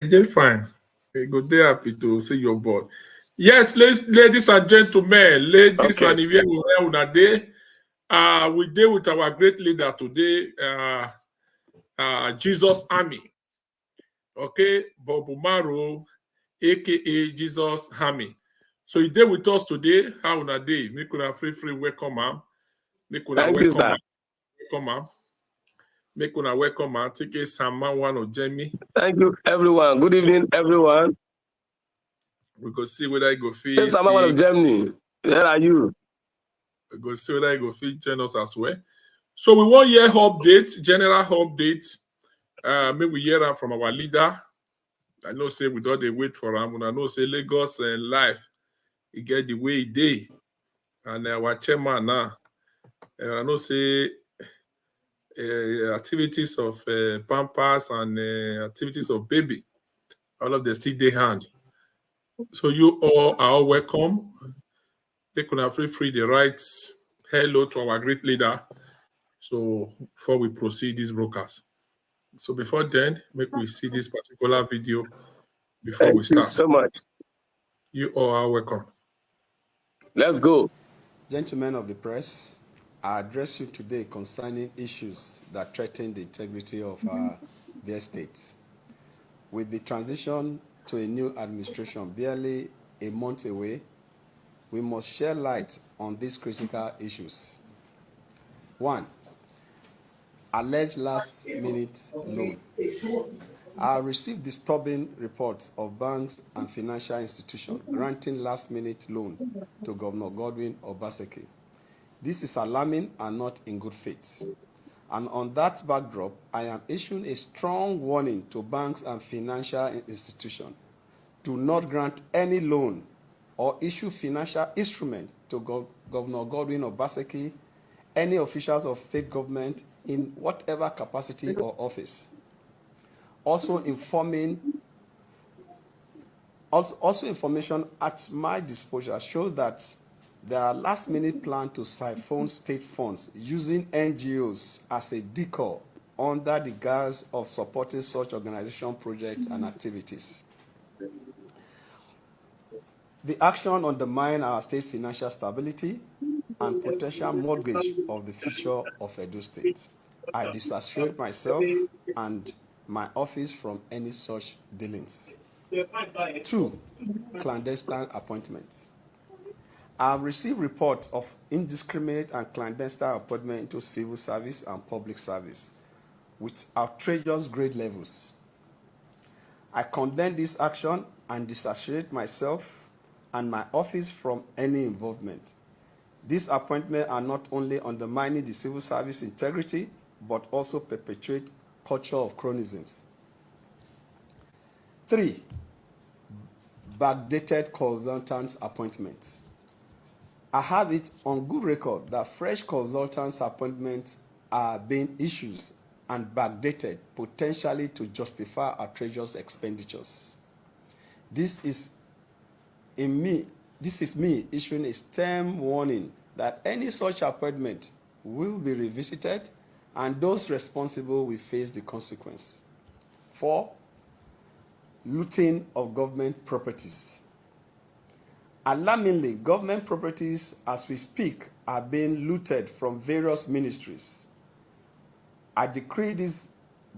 Again, fine. Good day, happy to see you on board. Yes, ladies and gentlemen, ladies Okay. and una day. We deal with our great leader today, Jesus Army. Okay, Bob Umaro, aka Jesus Army. So he deal with us today. How una day? Make una free welcome, ma'am. Make una Thank you, welcome, sir. ma'am. Welcome, ma'am. Make una welcome, ma'am. Take a Sama one of Jamie. Thank you, everyone. Good evening, everyone. We go see whether I go This is feast. someone of Germany. Where are you? We go see whether I go fit join us as well. So we want hear update, general update. Maybe we hear that from our leader. I know say we don't dey wait for him. I know say Lagos and life, he get the way he dey. And our chairman now, I know say activities of pampers and activities of baby, all of them still dey hand. So you all are all welcome. They could have free the rights. Hello to our great leader. So before we proceed, these brokers. So before then, make we see this particular video before we Thank you start. so much. You all are welcome. Let's go. Gentlemen of the press, I address you today concerning issues that threaten the integrity of the estate. With the transition to a new administration barely a month away, we must share light on these critical issues. 1. Alleged last-minute loan. I received disturbing reports of banks and financial institutions granting last-minute loan to Governor Godwin Obaseki. This is alarming and not in good faith. And on that backdrop, I am issuing a strong warning to banks and financial institutions. Do not grant any loan or issue financial instrument to Governor Godwin Obaseki, any officials of state government in whatever capacity or office. Also information at my disposal shows that there are last-minute plans to siphon state funds using NGOs as a decoy under the guise of supporting such organization projects and activities. The action undermines our state financial stability and potential mortgage of the future of Edo State. I disassociate myself and my office from any such dealings. 2. Clandestine appointments. I have received reports of indiscriminate and clandestine appointment into civil service and public service with outrageous grade levels. I condemn this action and disassociate myself and my office from any involvement. These appointments are not only undermining the civil service integrity, but also perpetuate culture of chronisms. 3. Backdated consultants appointment. I have it on good record that fresh consultants appointments are being issued and backdated, potentially to justify outrageous expenditures. This is me issuing a stern warning that any such appointment will be revisited and those responsible will face the consequence. 4. Looting of government properties. Alarmingly, government properties, as we speak, are being looted from various ministries. I decree these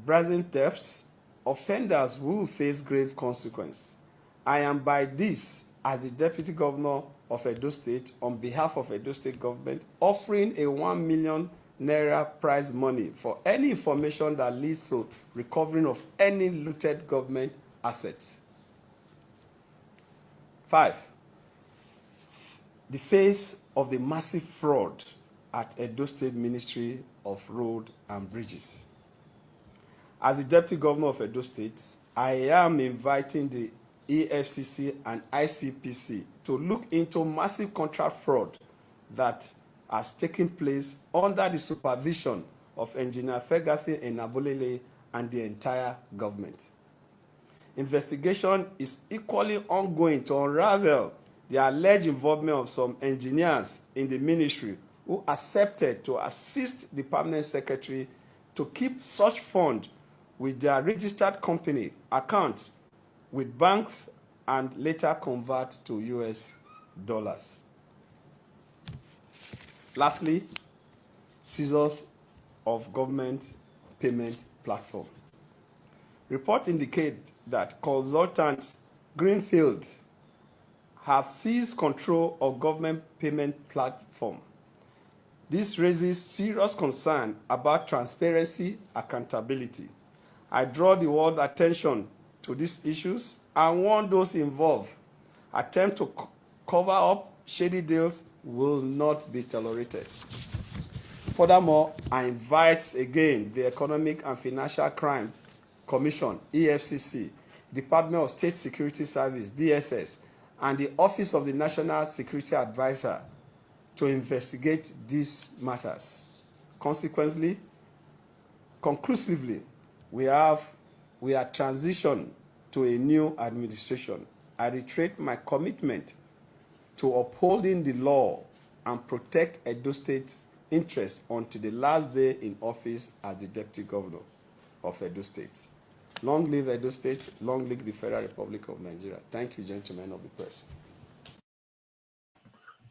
brazen thefts. Offenders will face grave consequence. I am by this, as the Deputy Governor of Edo State, on behalf of Edo State government, offering a 1 million naira prize money for any information that leads to recovering of any looted government assets. 5. The face of the massive fraud at Edo State Ministry of Road and Bridges. As the Deputy Governor of Edo State, I am inviting the EFCC and ICPC to look into massive contract fraud that has taken place under the supervision of Engineer Ferguson Enabolele and the entire government. Investigation is equally ongoing to unravel the alleged involvement of some engineers in the ministry who accepted to assist the permanent secretary to keep such fund with their registered company account with banks and later convert to US dollars. Lastly, seizures of government payment platform. Reports indicate that consultants Greenfield have seized control of government payment platform. This raises serious concern about transparency, accountability. I draw the world's attention to these issues and warn those involved. Attempt to cover up shady deals will not be tolerated. Furthermore, I invite again the Economic and Financial Crime Commission, EFCC, Department of State Security Service, DSS, and the Office of the National Security Advisor to investigate these matters. Consequently, conclusively, we are transitioned to a new administration. I reiterate my commitment to upholding the law and protect Edo State's interests until the last day in office as the Deputy Governor of Edo State. Long live Edo State, long live the Federal Republic of Nigeria. Thank you, gentlemen of the press.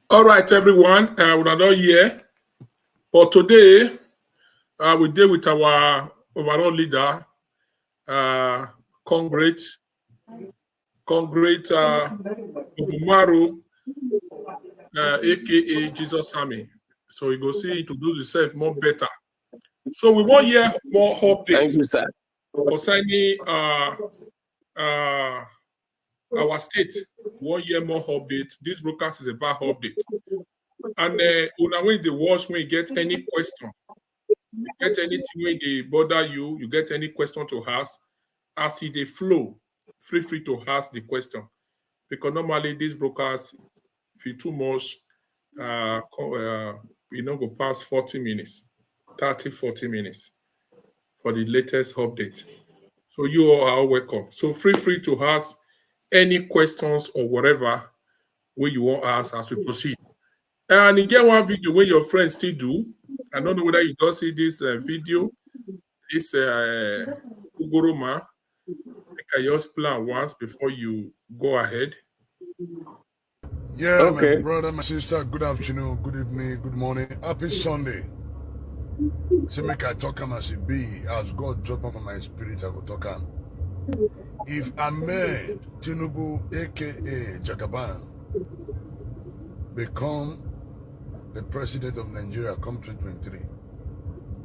All right, everyone. We're not here, but today we deal with our overall leader, Congress Obumaru, aka Jesus Army. So you go see introduce yourself more better. So we want hear more updates. Thank you, sir. Concerning our state. 1 year more update. This broadcast is about update. And when they watch, when you get any question, you get anything when they bother you, you get any question to ask, as they flow, free to ask the question. Because normally these broadcasts, if you too much, go past 40 minutes, 30, 40 minutes for the latest update. So you all are welcome. So free to ask any questions or whatever where you want to ask as we proceed. And you get one video where your friends still do. I don't know whether you don't see this video. This Ugoroma. I just plan once before you go ahead. Yeah, Okay. my brother, my sister, good afternoon, good evening, good morning. Happy Sunday. Say make I talk am as it be, as God drop off on my spirit, I will talk am. If Ahmed Tinubu, aka Jagaban, become the president of Nigeria come 2023,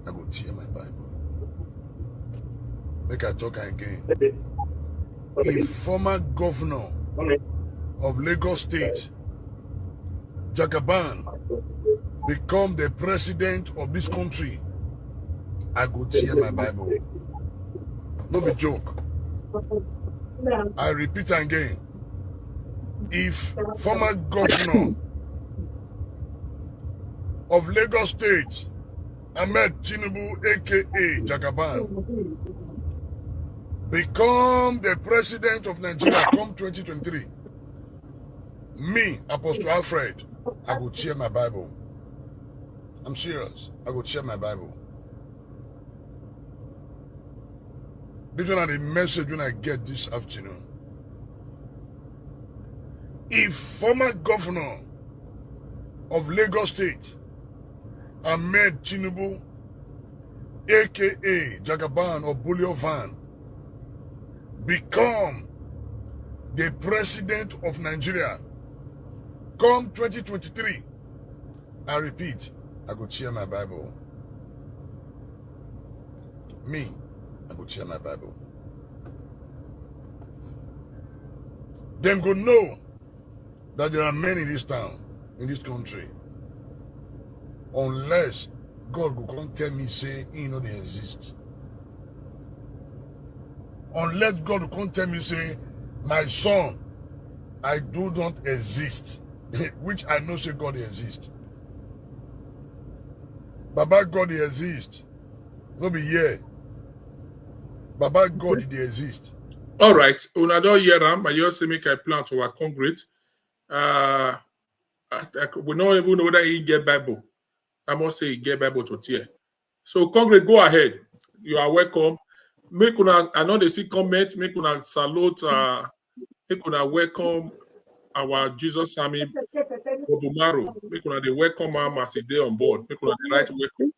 I go tear my Bible. Make I talk again. If former governor of Lagos State, Jagaban, become the president of this country, I go tear my Bible. No be joke. I repeat again. If former governor of Lagos State, Ahmed Tinubu, aka Jagaban, become the president of Nigeria come 2023, me, Apostle Alfred, I go tear my Bible. I'm serious. I go tear my Bible. This one is the message when I get this afternoon. If former governor of Lagos State, Ahmed Tinubu, aka Jagaban or Bulio Van, become the president of Nigeria come 2023, I repeat, I go share my Bible. Me, I go share my Bible. Them go know that there are men in this town, in this country, unless God will come tell me, say, he know they exist. Unless God will come tell me, say, my son, I do not exist, which I know say God exists. Baba God they exist. No be here. Baba God they exist. All right. Una don't hear them, but you also make a plan to our Congress. We don't even know whether he get Bible. I must say he get Bible to tear. So Congress, go ahead. You are welcome. make una, I know they see comments, make una salute, make una welcome our Jesus Army Obumaru. Make una they welcome am as a day on board. Make una the right welcome.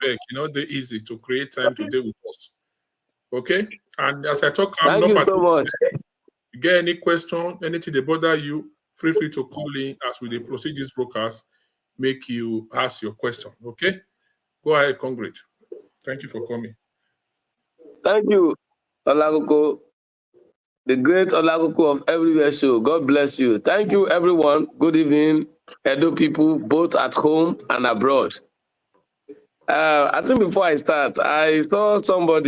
Abeg, you know, they easy to create time to deal with us. Okay? And as I talk, I'm Thank not you so much. you get any question, anything they bother you, feel free to call in as we dey proceed this broadcast, make you ask your question. Okay? Go ahead, Congress. Thank you for coming. Thank you, Olagoko, the great Olagoko of Everywhere Show. God bless you. Thank you, everyone. Good evening, Edo people, both at home and abroad. I think before I start, I saw something,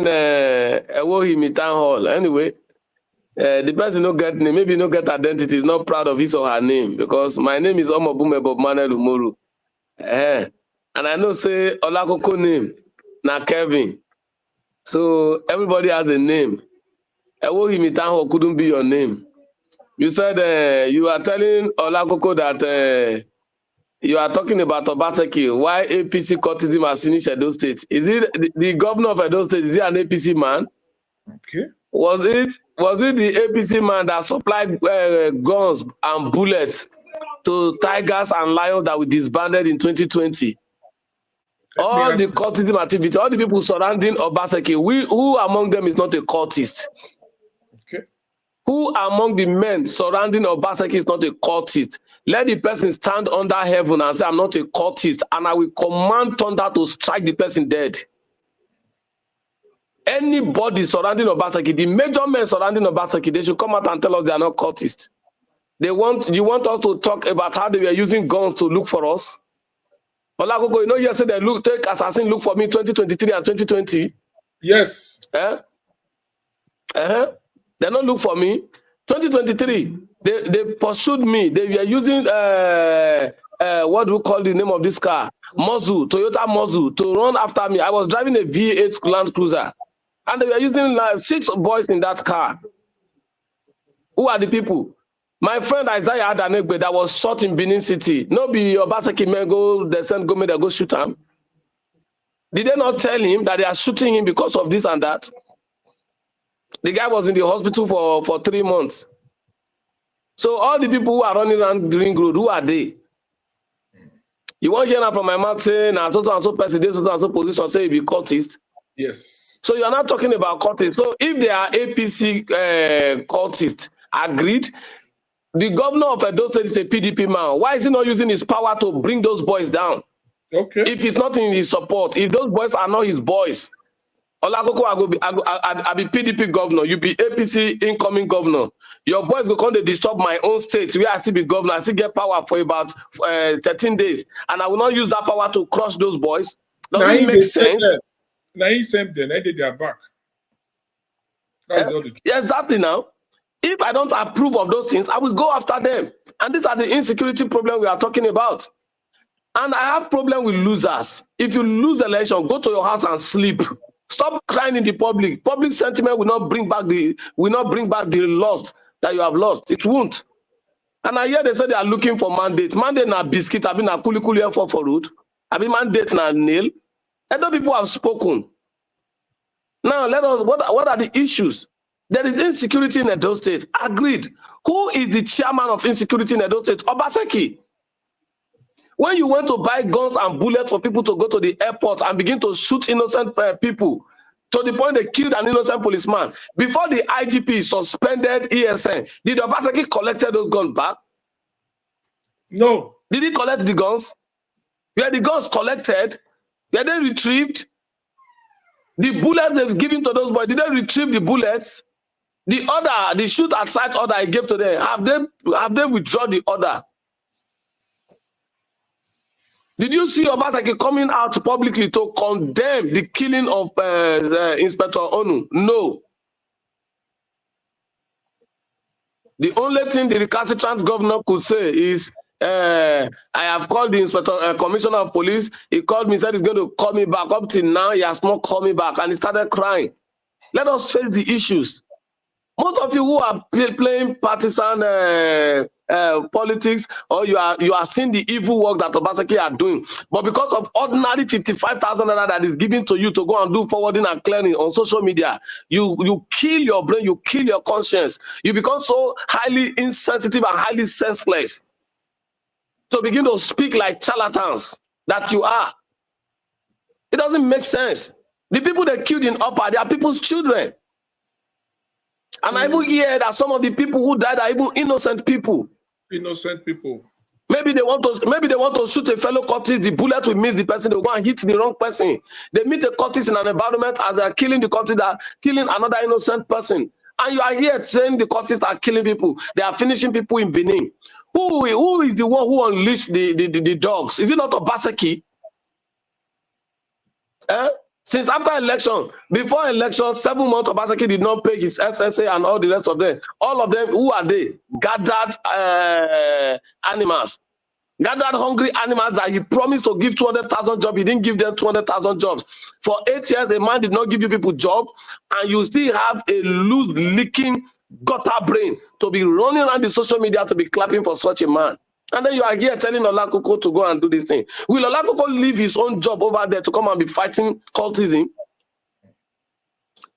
Ewohimi Town Hall. Anyway, the person no get name, maybe no get identity, is not proud of his or her name, because my name is Omobume Bob Manuel Umoru. And I know say Olagoko name, na Kevin. So everybody has a name. Ewohimi Town Hall couldn't be your name. You said you are telling Olagoko that you are talking about Obaseki. Why APC cultism has finished Edo State? Is it the governor of Edo State? Is he an APC man? Okay. Was it the APC man that supplied guns and bullets to tigers and lions that we disbanded in 2020? All the cultism activity, all the people surrounding Obaseki, who among them is not a cultist? Okay. Who among the men surrounding Obaseki is not a cultist? Let the person stand under heaven and say, I'm not a cultist, and I will command thunder to strike the person dead. Anybody surrounding Obaseki, the major men surrounding Obaseki, they should come out and tell us they are not cultists. You want us to talk about how they were using guns to look for us? Olagoko, you know, yesterday take assassin look for me 2023 and 2020. Yes. They don't look for me. 2023, they pursued me. They were using what do we call the name of this car? Toyota Mozu, to run after me. I was driving a V8 Land Cruiser, and they were using 6 boys in that car. Who are the people? My friend Isaiah Adanegbe that was shot in Benin City. No be Obaseki men go, they send go, they go shoot him. Did they not tell him that they are shooting him because of this and that? The guy was in the hospital for 3 months. So all the people who are running around Ring Road, who are they? You won't hear that from my mouth saying, so and so person, so and so position, say you be cultist. Yes. So you're not talking about cultists. So if they are APC cultists, agreed, the governor of Edo State is a PDP man. Why is he not using his power to bring those boys down? Okay. If he's not in his support, if those boys are not his boys, Olagoko, I be PDP governor, you be APC incoming governor. Your boys go come to disturb my own state where I still be governor, I still get power for about 13 days. And I will not use that power to crush those boys. Does it make sense? Now he sent them, they did their back. That's all the truth. Yeah, exactly now. If I don't approve of those things, I will go after them. And these are the insecurity problem we are talking about. And I have problem with losers. If you lose the election, go to your house and sleep. Stop crying in the public. Public sentiment will not bring back the loss that you have lost. It won't. And I hear they say they are looking for mandate. Mandate na biscuit. I mean na kuli for road. I mean mandate na nail. Other people have spoken. Now let us. What are the issues? There is insecurity in Edo State. Agreed. Who is the chairman of insecurity in Edo State? Obaseki. When you went to buy guns and bullets for people to go to the airport and begin to shoot innocent people, to the point they killed an innocent policeman, before the IGP suspended ESN, did Obaseki collect those guns back? No. Did he collect the guns? Were the guns collected? Were they retrieved? The bullets they've given to those boys, did they retrieve the bullets? The shoot at sight order I gave to them, have they withdrawn the order? Did you see Obaseki coming out publicly to condemn the killing of Inspector Onu? No. The only thing the recalcitrant governor could say is, I have called the commissioner of police. He called me, said he's going to call me back. Up till now, he has not called me back, and he started crying. Let us face the issues. Most of you who are playing partisan politics, or you are seeing the evil work that Obaseki are doing, but because of ordinary 55,000 naira that is given to you to go and do forwarding and clearing on social media, you kill your brain, you kill your conscience, you become so highly insensitive and highly senseless to begin to speak like charlatans that you are. It doesn't make sense. The people they killed in Upper, they are people's children. And I even hear that some of the people who died are even innocent people. Innocent people. Maybe they want to shoot a fellow cultist, the bullet will miss the person, they'll go and hit the wrong person. They meet a cultist in an environment as they are killing the cultist, that killing another innocent person. And you are here saying the cultists are killing people. They are finishing people in Benin. Who is the one who unleashed the dogs? Is it not Obaseki? Since after election, before election, 7 months, Obaseki did not pay his SSA and all the rest of them. All of them, who are they? Gathered animals. Gathered hungry animals that he promised to give 200,000 jobs. He didn't give them 200,000 jobs. For 8 years, a man did not give you people job, and you still have a loose, leaking gutter brain to be running around the social media to be clapping for such a man. And then you are here telling Olakoko to go and do this thing. Will Olakoko leave his own job over there to come and be fighting cultism?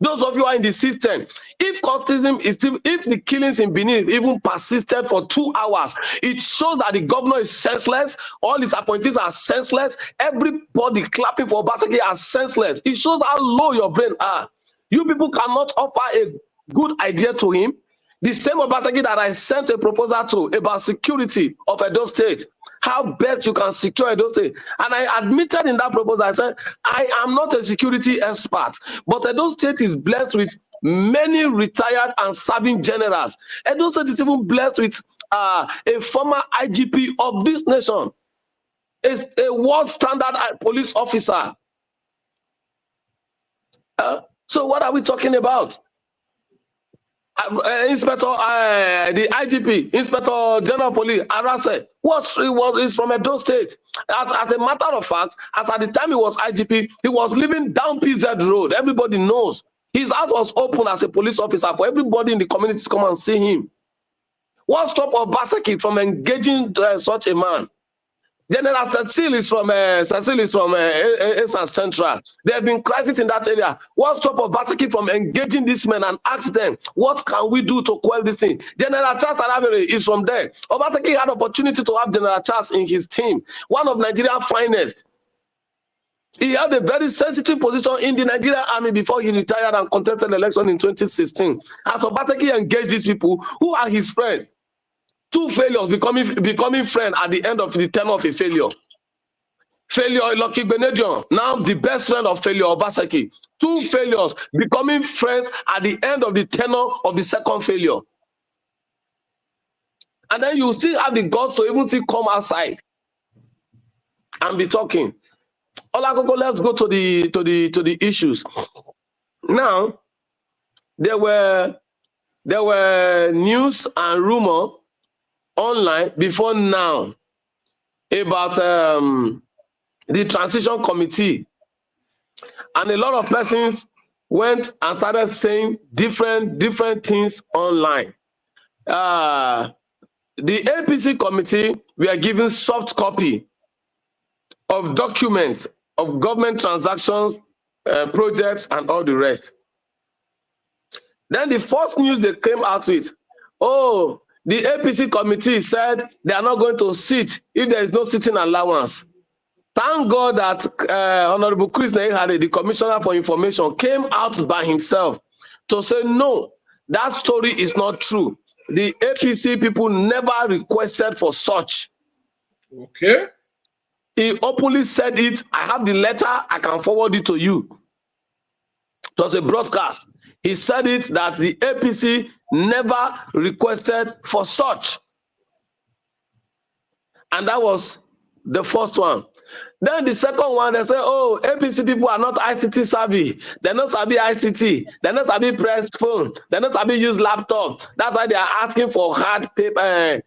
Those of you who are in the system, if cultism is still, if the killings in Benin even persisted for 2 hours, it shows that the governor is senseless, all his appointees are senseless, everybody clapping for Obaseki are senseless. It shows how low your brain are. You people cannot offer a good idea to him. The same Obaseki that I sent a proposal to about security of Edo State, how best you can secure Edo State. And I admitted in that proposal, I said, I am not a security expert, but Edo State is blessed with many retired and serving generals. Edo State is even blessed with a former IGP of this nation, is a world standard police officer. So what are we talking about? Inspector, the IGP, Inspector General Police, Arase, is from Edo State. As a matter of fact, as at the time he was IGP, he was living down PZ Road. Everybody knows. His house was open as a police officer for everybody in the community to come and see him. What stopped Obaseki from engaging such a man? General Cecil is from Esan Central. There have been crises in that area. What stopped Obaseki from engaging these men and ask them, what can we do to quell this thing? General Charles Arabere is from there. Obaseki had opportunity to have General Charles in his team, one of Nigeria's finest. He had a very sensitive position in the Nigerian army before he retired and contested the election in 2016. As Obaseki engaged these people who are his friends, 2 failures becoming friend at the end of the tenure of a failure. Failure, Lucky Benedion, now the best friend of failure, Obaseki. 2 failures becoming friends at the end of the tenure of the second failure. And then you still have the guts to even still come outside and be talking. Olakoko, let's go to the issues. Now, there were news and rumor online before now about the transition committee, and a lot of persons went and started saying different things online. The APC committee were given soft copy of documents of government transactions, projects, and all the rest. Then the first news they came out with, oh, the APC committee said they are not going to sit if there is no sitting allowance. Thank God that Honorable Chris Nehade, the Commissioner for Information, came out by himself to say, no, that story is not true. The APC people never requested for such. Okay. He openly said it. I have the letter. I can forward it to you. It was a broadcast. He said it that the APC never requested for such. And that was the first one. Then the second one, they say, oh, APC people are not ICT savvy. They're not savvy ICT. They're not savvy press phone. They're not savvy use laptop. That's why they are asking for hard paper,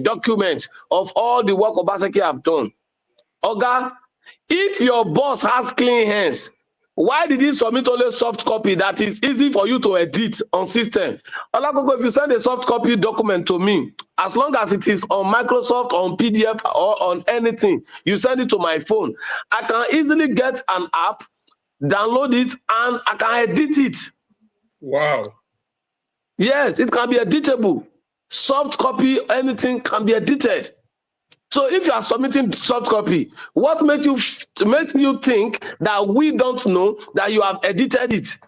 documents of all the work Obaseki have done. Oga, if your boss has clean hands, Why did he submit only soft copy that is easy for you to edit on system? Olakoko, if you send a soft copy document to me, as long as it is on Microsoft, on PDF, or on anything, you send it to my phone, I can easily get an app, download it, and I can edit it. Wow. Yes, it can be editable. Soft copy, anything can be edited. So if you are submitting soft copy, what makes you think that we don't know that you have edited it?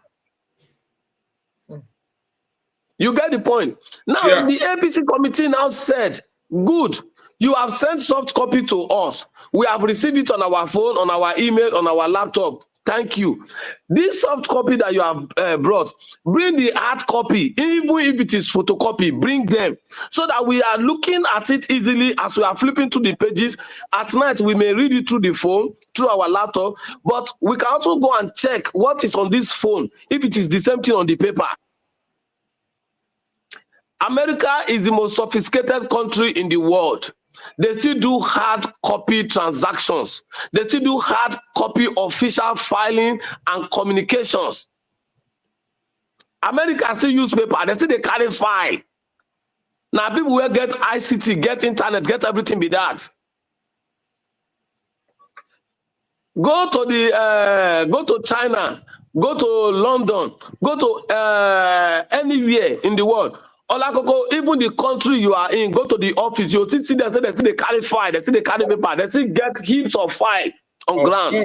You get the point. Now, Yeah. the APC committee now said, good, you have sent soft copy to us. We have received it on our phone, on our email, on our laptop. Thank you. This soft copy that you have brought, bring the hard copy, even if it is photocopy, bring them so that we are looking at it easily as we are flipping through the pages. At night, we may read it through the phone, through our laptop, but we can also go and check what is on this phone, if it is the same thing on the paper. America is the most sophisticated country in the world. They still do hard copy transactions. They still do hard copy official filing and communications. America still use paper. They still carry file. Now people will get ICT, get internet, get everything with that. Go to China, go to London, go to anywhere in the world. Olakoko, even the country you are in, go to the office, you'll see them say they carry file, they see they carry paper, they see get heaps of file on ground.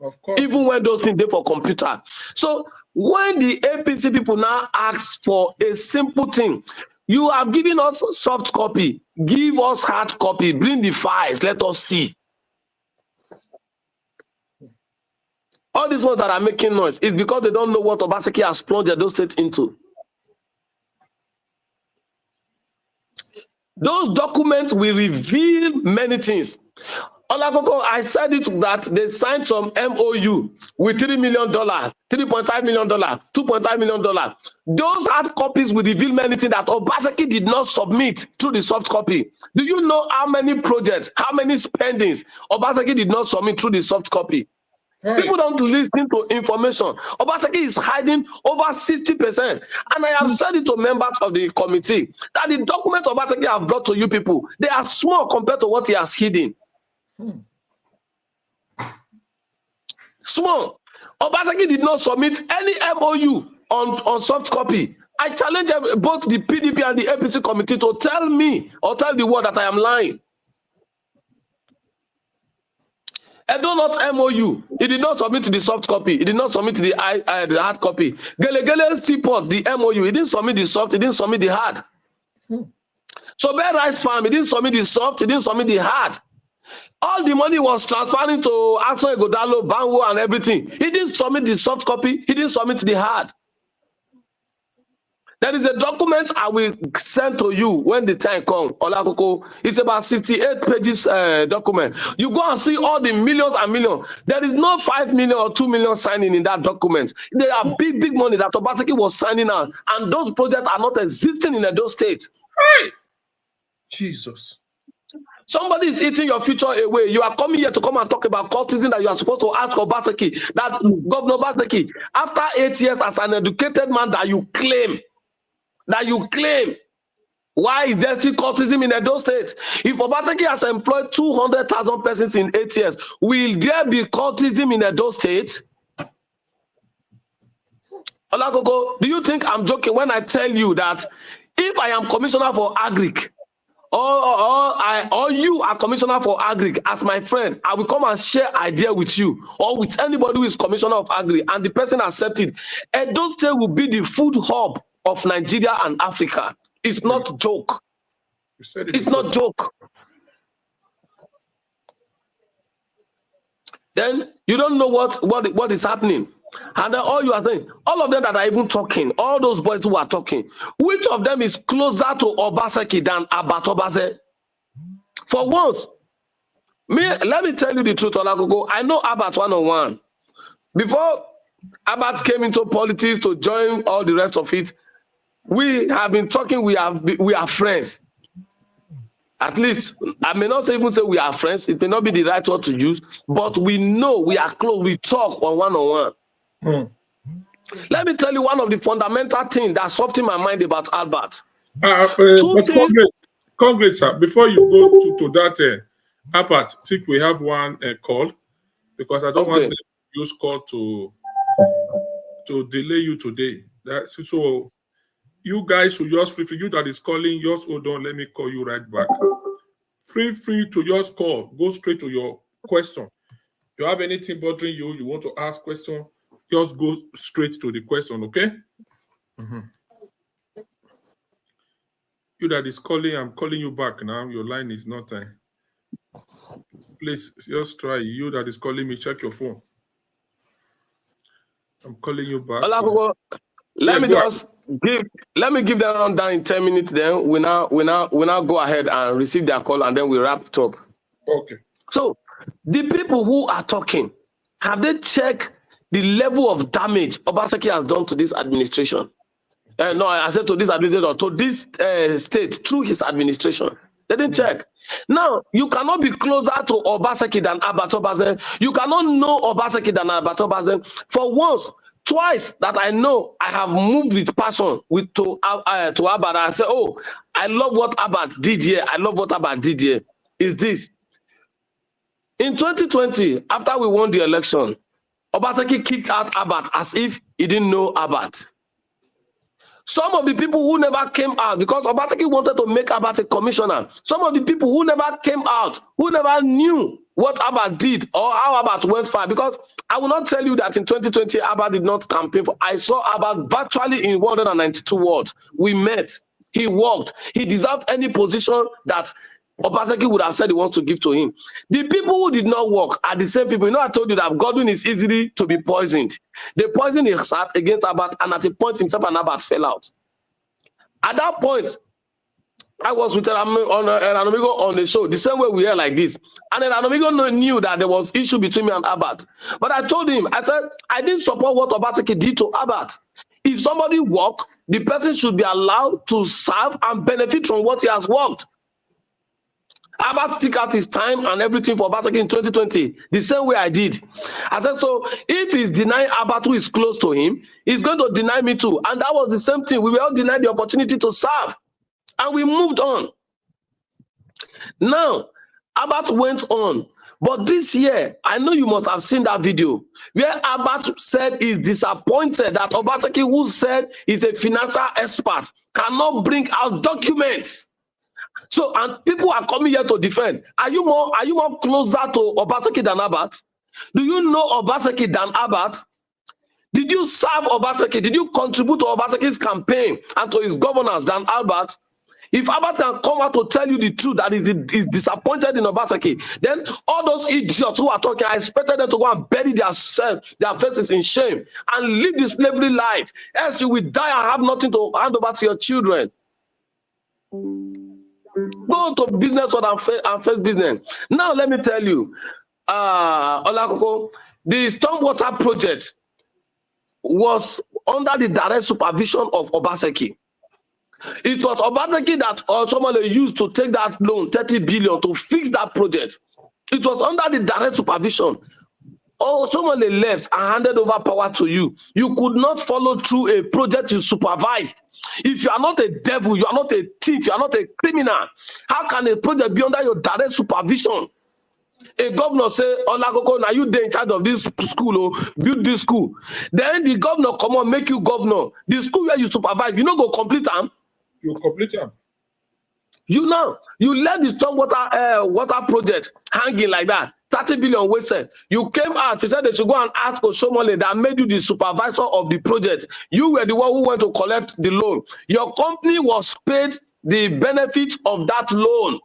Of course. Even when those things they for computer. So when the APC people now ask for a simple thing, you have given us soft copy, give us hard copy, bring the files, let us see. All these ones that are making noise is because they don't know what Obaseki has plunged Edo State into. Those documents will reveal many things. Olakoko, I said it that they signed some MOU with $3 million, $3.5 million, $2.5 million. Those hard copies will reveal many things that Obaseki did not submit through the soft copy. Do you know how many projects, how many spendings Obaseki did not submit through the soft copy? Right. People don't listen to information. Obaseki is hiding over 60%. And I have said it to members of the committee that the document Obaseki have brought to you people, they are small compared to what he has hidden. Small. Obaseki did not submit any MOU on soft copy. I challenge both the PDP and the APC committee to tell me or tell the world that I am lying. Edo not MOU. He did not submit the soft copy. He did not submit the hard copy. Gelegele Seaport, the MOU. He didn't submit the soft. He didn't submit the hard. So Bear Rice Farm, he didn't submit the soft. He didn't submit the hard. All the money was transferring to Axon Godalo, Banwo, and everything. He didn't submit the soft copy. He didn't submit the hard. There is a document I will send to you when the time comes. Olakoko, it's about 68 pages document. You go and see all the millions and millions. There is no 5 million or 2 million signing in that document. There are big, big money that Obaseki was signing out, and those projects are not existing in Edo State. Right. Jesus. Somebody is eating your future away. You are coming here to come and talk about cultism that you are supposed to ask Obaseki. That Governor Obaseki, after 8 years as an educated man that you claim, why is there still cultism in Edo State? If Obaseki has employed 200,000 persons in 8 years, will there be cultism in Edo State? Olakoko, do you think I'm joking when I tell you that if I am commissioner for Agric, or you are commissioner for Agric as my friend, I will come and share idea with you or with anybody who is commissioner of Agric and the person accepted, Edo State will be the food hub of Nigeria and Africa. It's not joke. It's not joke. Then you don't know what is happening. And then all you are saying, all of them that are even talking, all those boys who are talking, which of them is closer to Obaseki than Abat Obase? For once, let me tell you the truth, Olakoko. I know Abat 101. Before Abat came into politics to join all the rest of it, we have been talking, we are friends. At least, I may not even say we are friends. It may not be the right word to use, but we know we are close. We talk on one-on-one. Hmm. Let me tell you one of the fundamental things that stopped in my mind about Albert. But Two things. Congress, sir, before you go to that, Albert, I think we have one call, because I don't want Okay. them to use call to delay you today. So you guys should just free, you that is calling, just hold on, let me call you right back. Free to just call, go straight to your question. You have anything bothering you, you want to ask question, just go straight to the question, okay? You that is calling, I'm calling you back now. Your line is not. Please just try. You that is calling me, check your phone. I'm calling you back. Let me give them rundown in 10 minutes. Then we now go ahead and receive their call, and then we wrap it up. Okay. So the people who are talking, have they checked the level of damage Obaseki has done to this administration? No, I said to this administration, to this state through his administration. They didn't check. Now, you cannot be closer to Obaseki than Albert Obazen. You cannot know Obaseki than Albert Obazen. For once, twice that I know, I have moved with passion to Albert. I say, oh, I love what Albert did here. I love what Albert did here. Is this. In 2020, after we won the election, Obaseki kicked out Albert as if he didn't know Albert. Some of the people who never came out, because Obaseki wanted to make Albert a commissioner, some of the people who never came out, who never knew what Albert did or how Albert went far, because I will not tell you that in 2020, Albert did not campaign for. I saw Albert virtually in 192 wards. We met. He worked. He deserved any position that Obaseki would have said he wants to give to him. The people who did not work are the same people. You know, I told you that Godwin is easily to be poisoned. They poisoned his heart against Albert, and at a point himself and Albert fell out. At that point, I was with Amigo on the show, the same way we are like this. And Amigo knew that there was issue between me and Albert. But I told him, I said, I didn't support what Obaseki did to Albert. If somebody worked, the person should be allowed to serve and benefit from what he has worked. Albert stick out his time and everything for Obaseki in 2020, the same way I did. I said, so if he's denying Albert who is close to him, he's going to deny me too. And that was the same thing. We were all denied the opportunity to serve. And we moved on. Now, Albert went on. But this year, I know you must have seen that video where Albert said he's disappointed that Obaseki, who said he's a financial expert, cannot bring out documents. So, and people are coming here to defend. Are you more closer to Obaseki than Albert? Do you know Obaseki than Albert? Did you serve Obaseki? Did you contribute to Obaseki's campaign and to his governance than Albert? If Albert can come out to tell you the truth that is disappointed in Obaseki, then all those idiots who are talking, I expected them to go and bury their faces in shame and live this slavery life. Else you will die and have nothing to hand over to your children. Go to business and face business. Now let me tell you, Olakoko, the stormwater project was under the direct supervision of Obaseki. It was Obaseki that somebody used to take that loan, 30 billion, to fix that project. It was under the direct supervision. Oh, somebody left and handed over power to you. You could not follow through a project you supervised. If you are not a devil, you are not a thief, you are not a criminal, how can a project be under your direct supervision? A governor say, Olakoko, now you in charge of this school, or build this school. Then the governor come on, make you governor. The school where you supervise, you not go complete them. You complete them. You know, you let the stormwater water project hanging like that. 30 billion wasted. You came out, you said they should go and ask Oshomole that made you the supervisor of the project. You were the one who went to collect the loan. Your company was paid the benefit of that loan.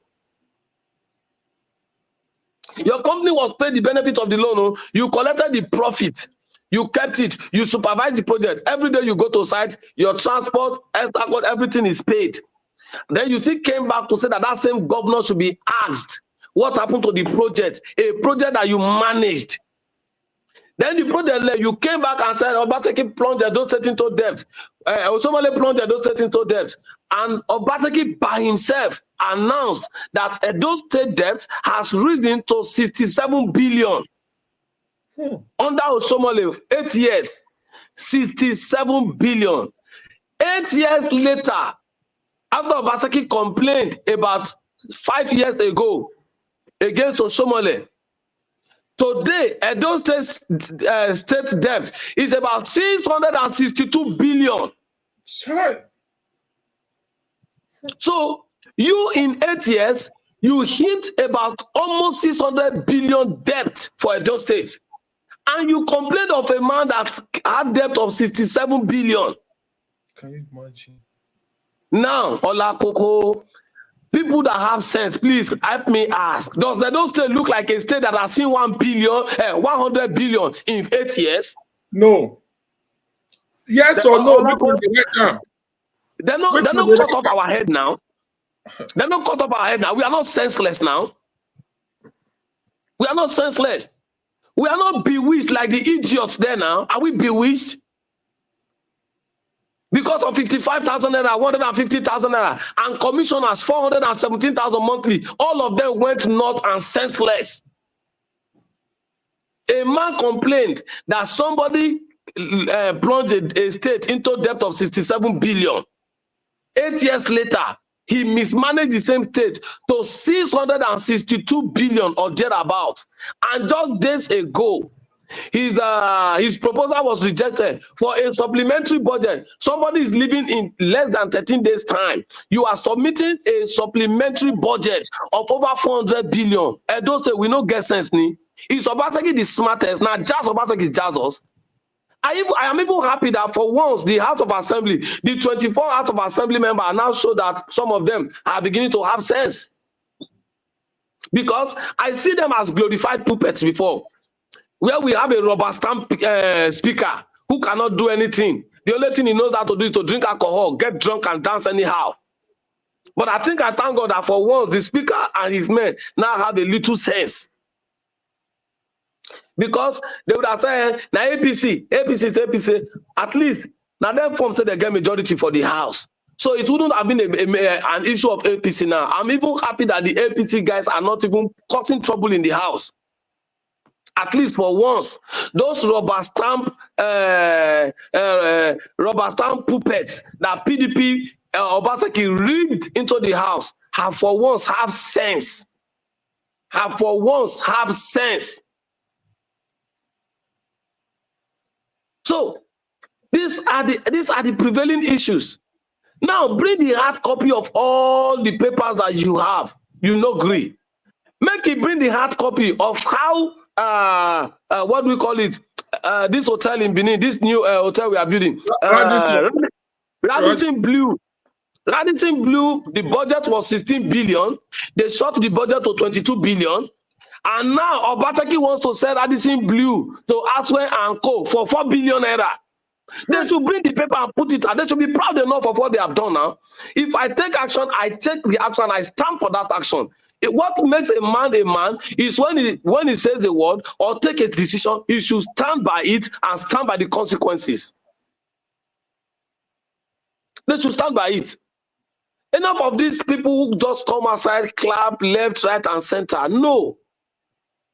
Your company was paid the benefit of the loan. You collected the profit. You kept it. You supervised the project. Every day you go to site, your transport, everything is paid. Then you still came back to say that that same governor should be asked what happened to the project, a project that you managed. Then the project, you came back and said, Obaseki plunged Edo State into debt. Somebody plunged Edo State into debt. And Obaseki by himself announced that Edo State debt has risen to 67 billion. Under Osomole, 8 years. 67 billion. 8 years later, after Obaseki complained about 5 years ago against Osomole, today, Edo State debt is about 662 billion. Sure. So you in 8 years, you hit about almost 600 billion debt for Edo State. And you complained of a man that had debt of 67 billion. Can you imagine? Now, Olakoko, people that have sense, please help me ask. Does Edo State look like a state that has seen 100 billion in 8 years? No. Yes or no? They're not cut off our head now. They're not cut off our head now. We are not senseless now. We are not senseless. We are not bewitched like the idiots there now. Are we bewitched? Because of 55,000 naira, 150,000 naira, and commissioners 417,000 monthly, all of them went north and senseless. A man complained that somebody plunged a state into debt of 67 billion. 8 years later, he mismanaged the same state to 662 billion or thereabout. And just days ago, his proposal was rejected for a supplementary budget. Somebody is living in less than 13 days' time. You are submitting a supplementary budget of over 400 billion. Edo State, we no get sense ni. Is Obaseki the smartest? Now, just Obaseki jazz us. I am even happy that for once, the House of Assembly, the 24 House of Assembly members are now show that some of them are beginning to have sense. Because I see them as glorified puppets before, where we have a rubber stamp speaker who cannot do anything. The only thing he knows how to do is to drink alcohol, get drunk, and dance anyhow. But I think I thank God that for once, the speaker and his men now have a little sense. Because they would have said, now APC, at least, now them form say they get majority for the House. So it wouldn't have been an issue of APC now. I'm even happy that the APC guys are not even causing trouble in the House. At least for once, those rubber stamp puppets that PDP Obaseki rigged into the House have for once have sense. So these are the prevailing issues. Now bring the hard copy of all the papers that you have. You no agree. Make it bring the hard copy of how what do we call it? This hotel in Benin, this new hotel we are building. Radisson Blue, the budget was 16 billion. They shot the budget to 22 billion. And now Obaseki wants to sell Radisson Blue to Aswe and Co. for 4 billion naira. They should bring the paper and put it out. They should be proud enough of what they have done now. If I take action, I take the action. I stand for that action. What makes a man is when he says a word or take a decision, he should stand by it and stand by the consequences. They should stand by it. Enough of these people who just come outside, clap, left, right, and center. No.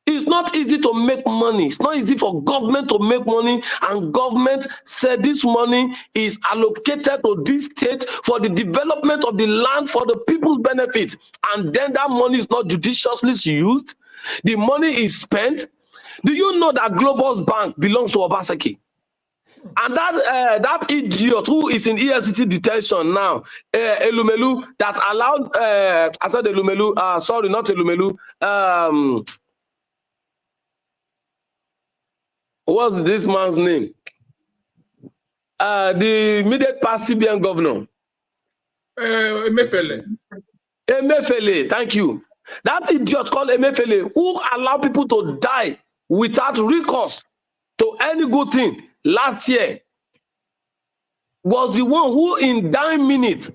It's not easy to make money. It's not easy for government to make money, and government said this money is allocated to this state for the development of the land for the people's benefit, and then that money is not judiciously used. The money is spent. Do you know that Global's bank belongs to Obaseki? And that idiot who is in EFCC detention now, Elumelu, that allowed, I said Elumelu, sorry, not Elumelu, what's this man's name? The immediate past CBN governor. Emefiele. Emefiele, thank you. That idiot called Emefiele, who allowed people to die without recourse to any good thing last year, was the one who in 9 minutes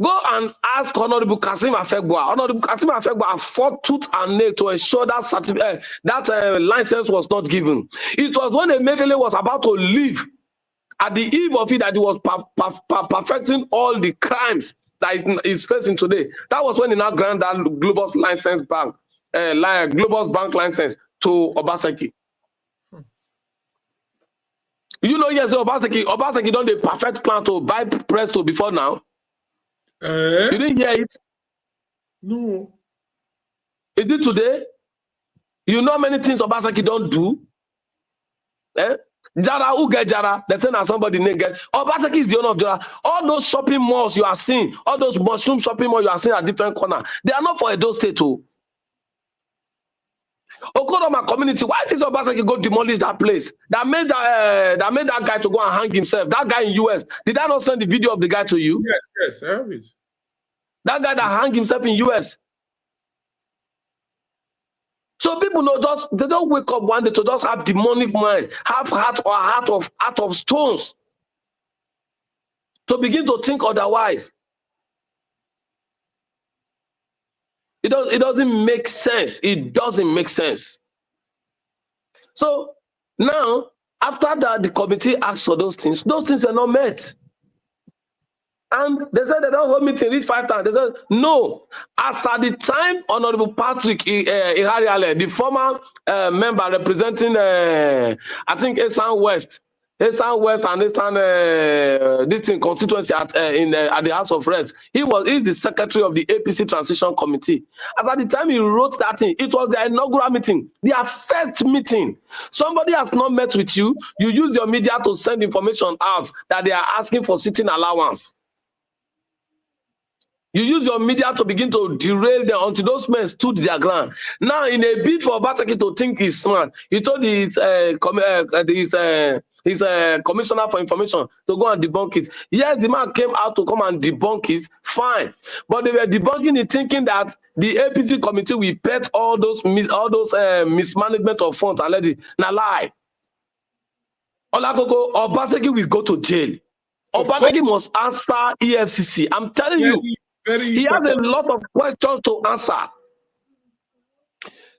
go and ask Honorable Kasim Afegboa. Honorable Kasim Afegboa fought tooth and nail to ensure that license was not given. It was when Emefiele was about to leave, at the eve of it, that he was perfecting all the crimes that is facing today. That was when he now granted that Global's license bank, Global's bank license to Obaseki. You know, yes, Obaseki done the perfect plan to buy Presto before now. You didn't hear it? No. Is it today? You know how many things Obaseki don't do? Jara, who get Jara? They say now somebody name get. Obaseki is the owner of Jara. All those shopping malls you are seeing, all those mushroom shopping malls you are seeing at different corners, they are not for Edo State too. Okodoma community, why did Obaseki go demolish that place? That made that guy to go and hang himself. That guy in US. Did I not send the video of the guy to you? Yes, I have it. That guy that hung himself in US. So people know they don't wake up one day to just have demonic mind, have heart of stones, to begin to think otherwise. It doesn't make sense. It doesn't make sense. So now, after that, the committee asked for those things were not met. And they said they don't hold meeting, reach 5 times. They said, no. As at the time, Honorable Patrick Ihariale, the former member representing, I think, Esan West and Esan, this thing, constituency at the House of Reps, he's the secretary of the APC Transition Committee. As at the time he wrote that thing, it was the inaugural meeting, their first meeting. Somebody has not met with you, you use your media to send information out that they are asking for sitting allowance. You use your media to begin to derail them until those men stood their ground. Now, in a bid for Obaseki to think he's smart, he told his commissioner for information to go and debunk it. Yes, the man came out to come and debunk it, fine. But they were debunking it thinking that the APC committee will pet all those mismanagement of funds already. Now, lie. Olakoko, Obaseki will go to jail. Obaseki must answer EFCC. I'm telling you. He has a lot of questions to answer.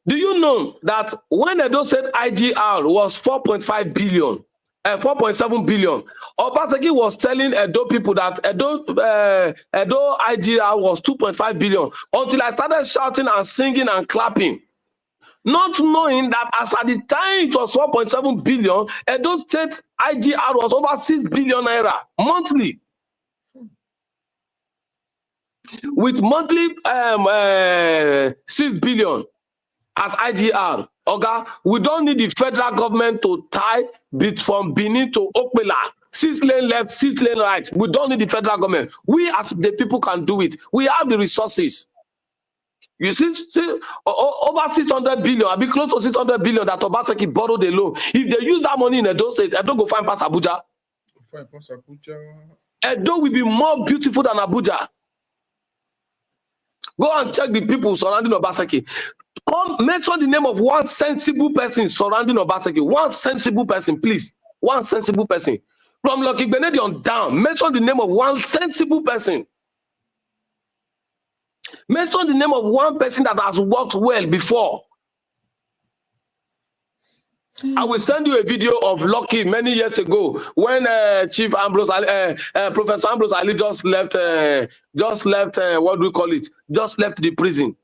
Do you know that when Edo State IGR was 4.5 billion, 4.7 billion, Obaseki was telling Edo people that Edo IGR was 2.5 billion until I started shouting and singing and clapping, not knowing that as at the time it was 4.7 billion, Edo State IGR was over 6 billion naira monthly. With monthly 6 billion as IGR, okay, we don't need the federal government to tie bit from Benin to Okpela, 6 lane left, 6 lane right. We don't need the federal government. We as the people can do it. We have the resources. You see, over 600 billion, I'll be close to 600 billion that Obaseki borrowed a loan. If they use that money in Edo State, Edo go find past Abuja. Edo will be more beautiful than Abuja. Go and check the people surrounding Obaseki. Come mention the name of one sensible person surrounding Obaseki. One sensible person, please. One sensible person. From Lucky Benedion down, mention the name of one sensible person. Mention the name of one person that has worked well before. I will send you a video of Lucky many years ago when Chief Ambrose, Professor Ambrose Ali just left, what do we call it? Just left the prison.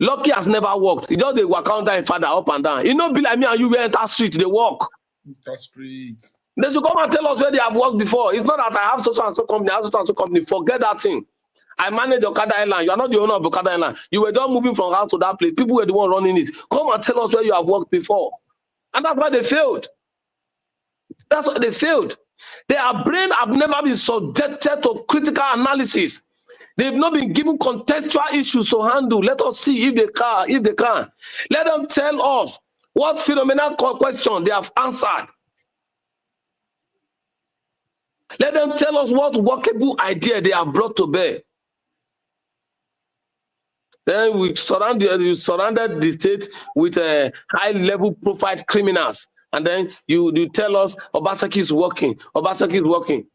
Lucky has never worked. He just they walk down and father up and down. You know, be like me and you we enter street, they walk. Enter street. They should come and tell us where they have worked before. It's not that I have so and so company, I have so and so company. Forget that thing. I manage Okada Airline. You are not the owner of Okada Airline. You were just moving from house to that place. People were the one running it. Come and tell us where you have worked before. And that's why they failed. That's why they failed. Their brain have never been subjected to critical analysis. They've not been given contextual issues to handle. Let us see if they can. Let them tell us what phenomenal question they have answered. Let them tell us what workable idea they have brought to bear. Then we surrounded the state with high-level profile criminals. And then you tell us Obaseki is working. Obaseki is working.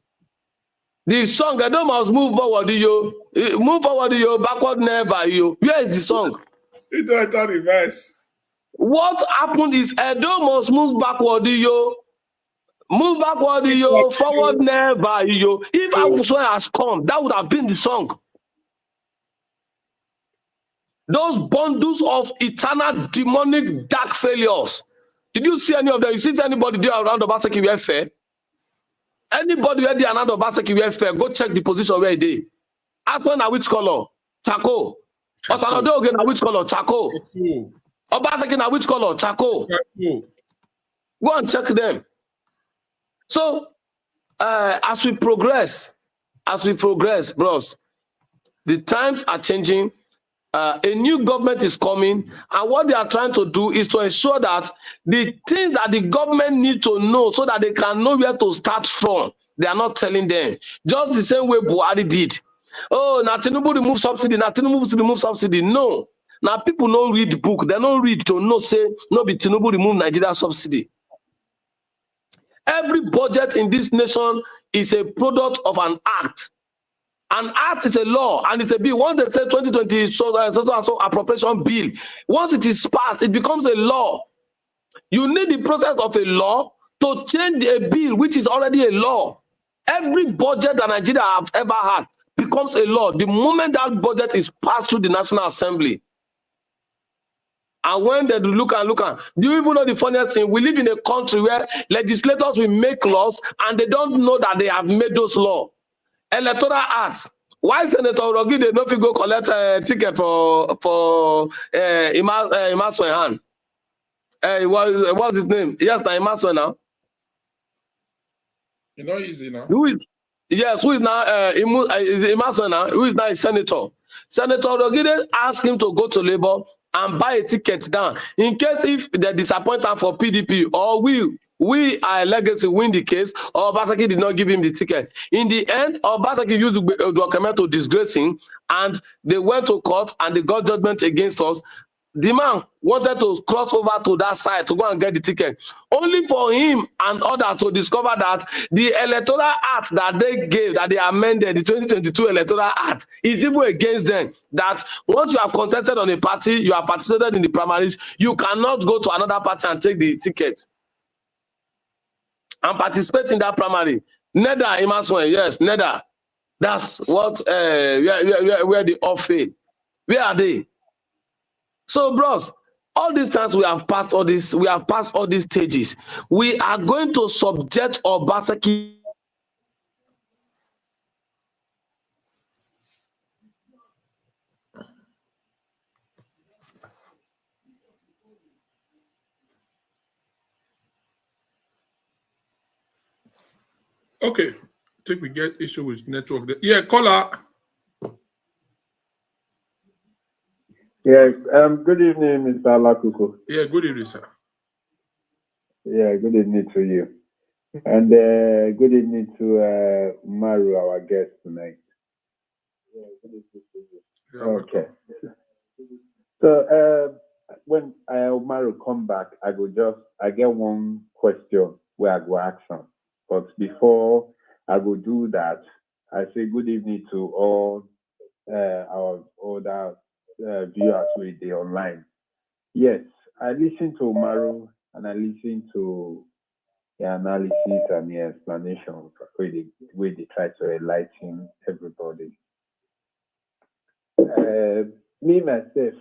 The song, Edo must move forward, yo. Move forward, yo. Backward never, yo. Where is the song? It don't reverse. What happened is Edo must move backward, yo. Move backward, yo. Forward never, yo. If Awuso has come, that would have been the song. Those bundles of eternal demonic dark failures. Did you see any of them? You see anybody there around Obaseki welfare? Anybody where the another Obaseki wear fair, go check the position where they. Ask when na which color? Charcoal. Osanode again na which color? Charcoal. Obaseki na which color? Charcoal. Go and check them. So as we progress, bros, the times are changing. A new government is coming, and what they are trying to do is to ensure that the things that the government need to know so that they can know where to start from, they are not telling them. Just the same way Buhari did. Oh, now Tinubu remove subsidy, now Tinubu remove subsidy. No. Now people don't read book, they don't read to know, say, no be Tinubu remove Nigeria subsidy. Every budget in this nation is a product of an act. An act is a law and it's a bill. Once they say 2020 so appropriation bill, once it is passed, it becomes a law. You need the process of a law to change a bill which is already a law. Every budget that Nigeria have ever had becomes a law the moment that budget is passed through the National Assembly. And when they look and do you even know the funniest thing? We live in a country where legislators will make laws and they don't know that they have made those laws. Electoral Act. Why Senator Rogi they don't go collect a ticket for Imaswehan? What's his name? Yes, now Imaswe now. You know easy now. Who is now Imaswe now? Who is now a senator? Senator Rogide asked him to go to Labour and buy a ticket down in case if they disappoint him for PDP or we are legacy win the case, or Obaseki did not give him the ticket. In the end, Obaseki used the document to disgrace him, and they went to court and they got judgment against us. The man wanted to cross over to that side to go and get the ticket, only for him and others to discover that the Electoral Act that they gave, that they amended, the 2022 Electoral Act, is even against them. That once you have contested on a party, you have participated in the primaries, you cannot go to another party and take the ticket and participate in that primary. Neither Imaswe, yes, neither. That's what where they all fail. Where are they? So, bros, all these times we have passed all these stages. We are going to subject Obaseki. Okay, I think we get issue with network. Yeah, caller. Yes, good evening, Mr. Alakuko. Yeah, good evening, sir. Yeah, good evening to you. And good evening to Maru, our guest tonight. Yeah, good evening to you. Yeah, okay. So when Maru come back, I get one question where I go ask him. But before I go do that, I say good evening to all our other viewers with the online. Yes, I listen to Maru and I listen to the analysis and the explanation where they try to enlighten everybody. Me myself,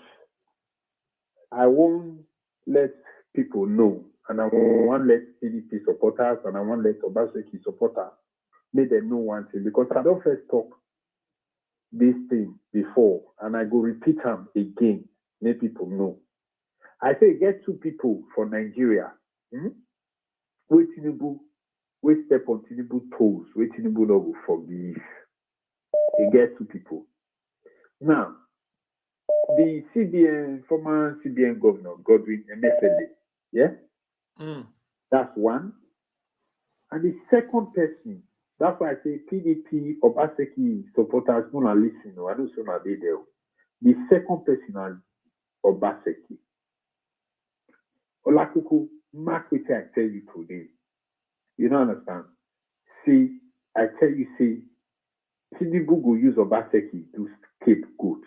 I won't let people know, and I won't let CDP supporters and I won't let Obaseki supporters make them know one thing, because I don't first talk this thing before and I go repeat them again, make people know. I say get two people for Nigeria. Wait Tinubu, wait step on Tinubu toes, wait Tinubu no go forgive. They get two people. Now, the former CBN governor, Godwin Emefiele, yeah? That's one. And the second person, that's why I say PDP, Obaseki supporters, no listen, I don't say my day there. The second person is Obaseki. Olakuku, mark what I tell you today. You don't understand? See, I tell you, see, Tinubu go use Obaseki to scapegoat.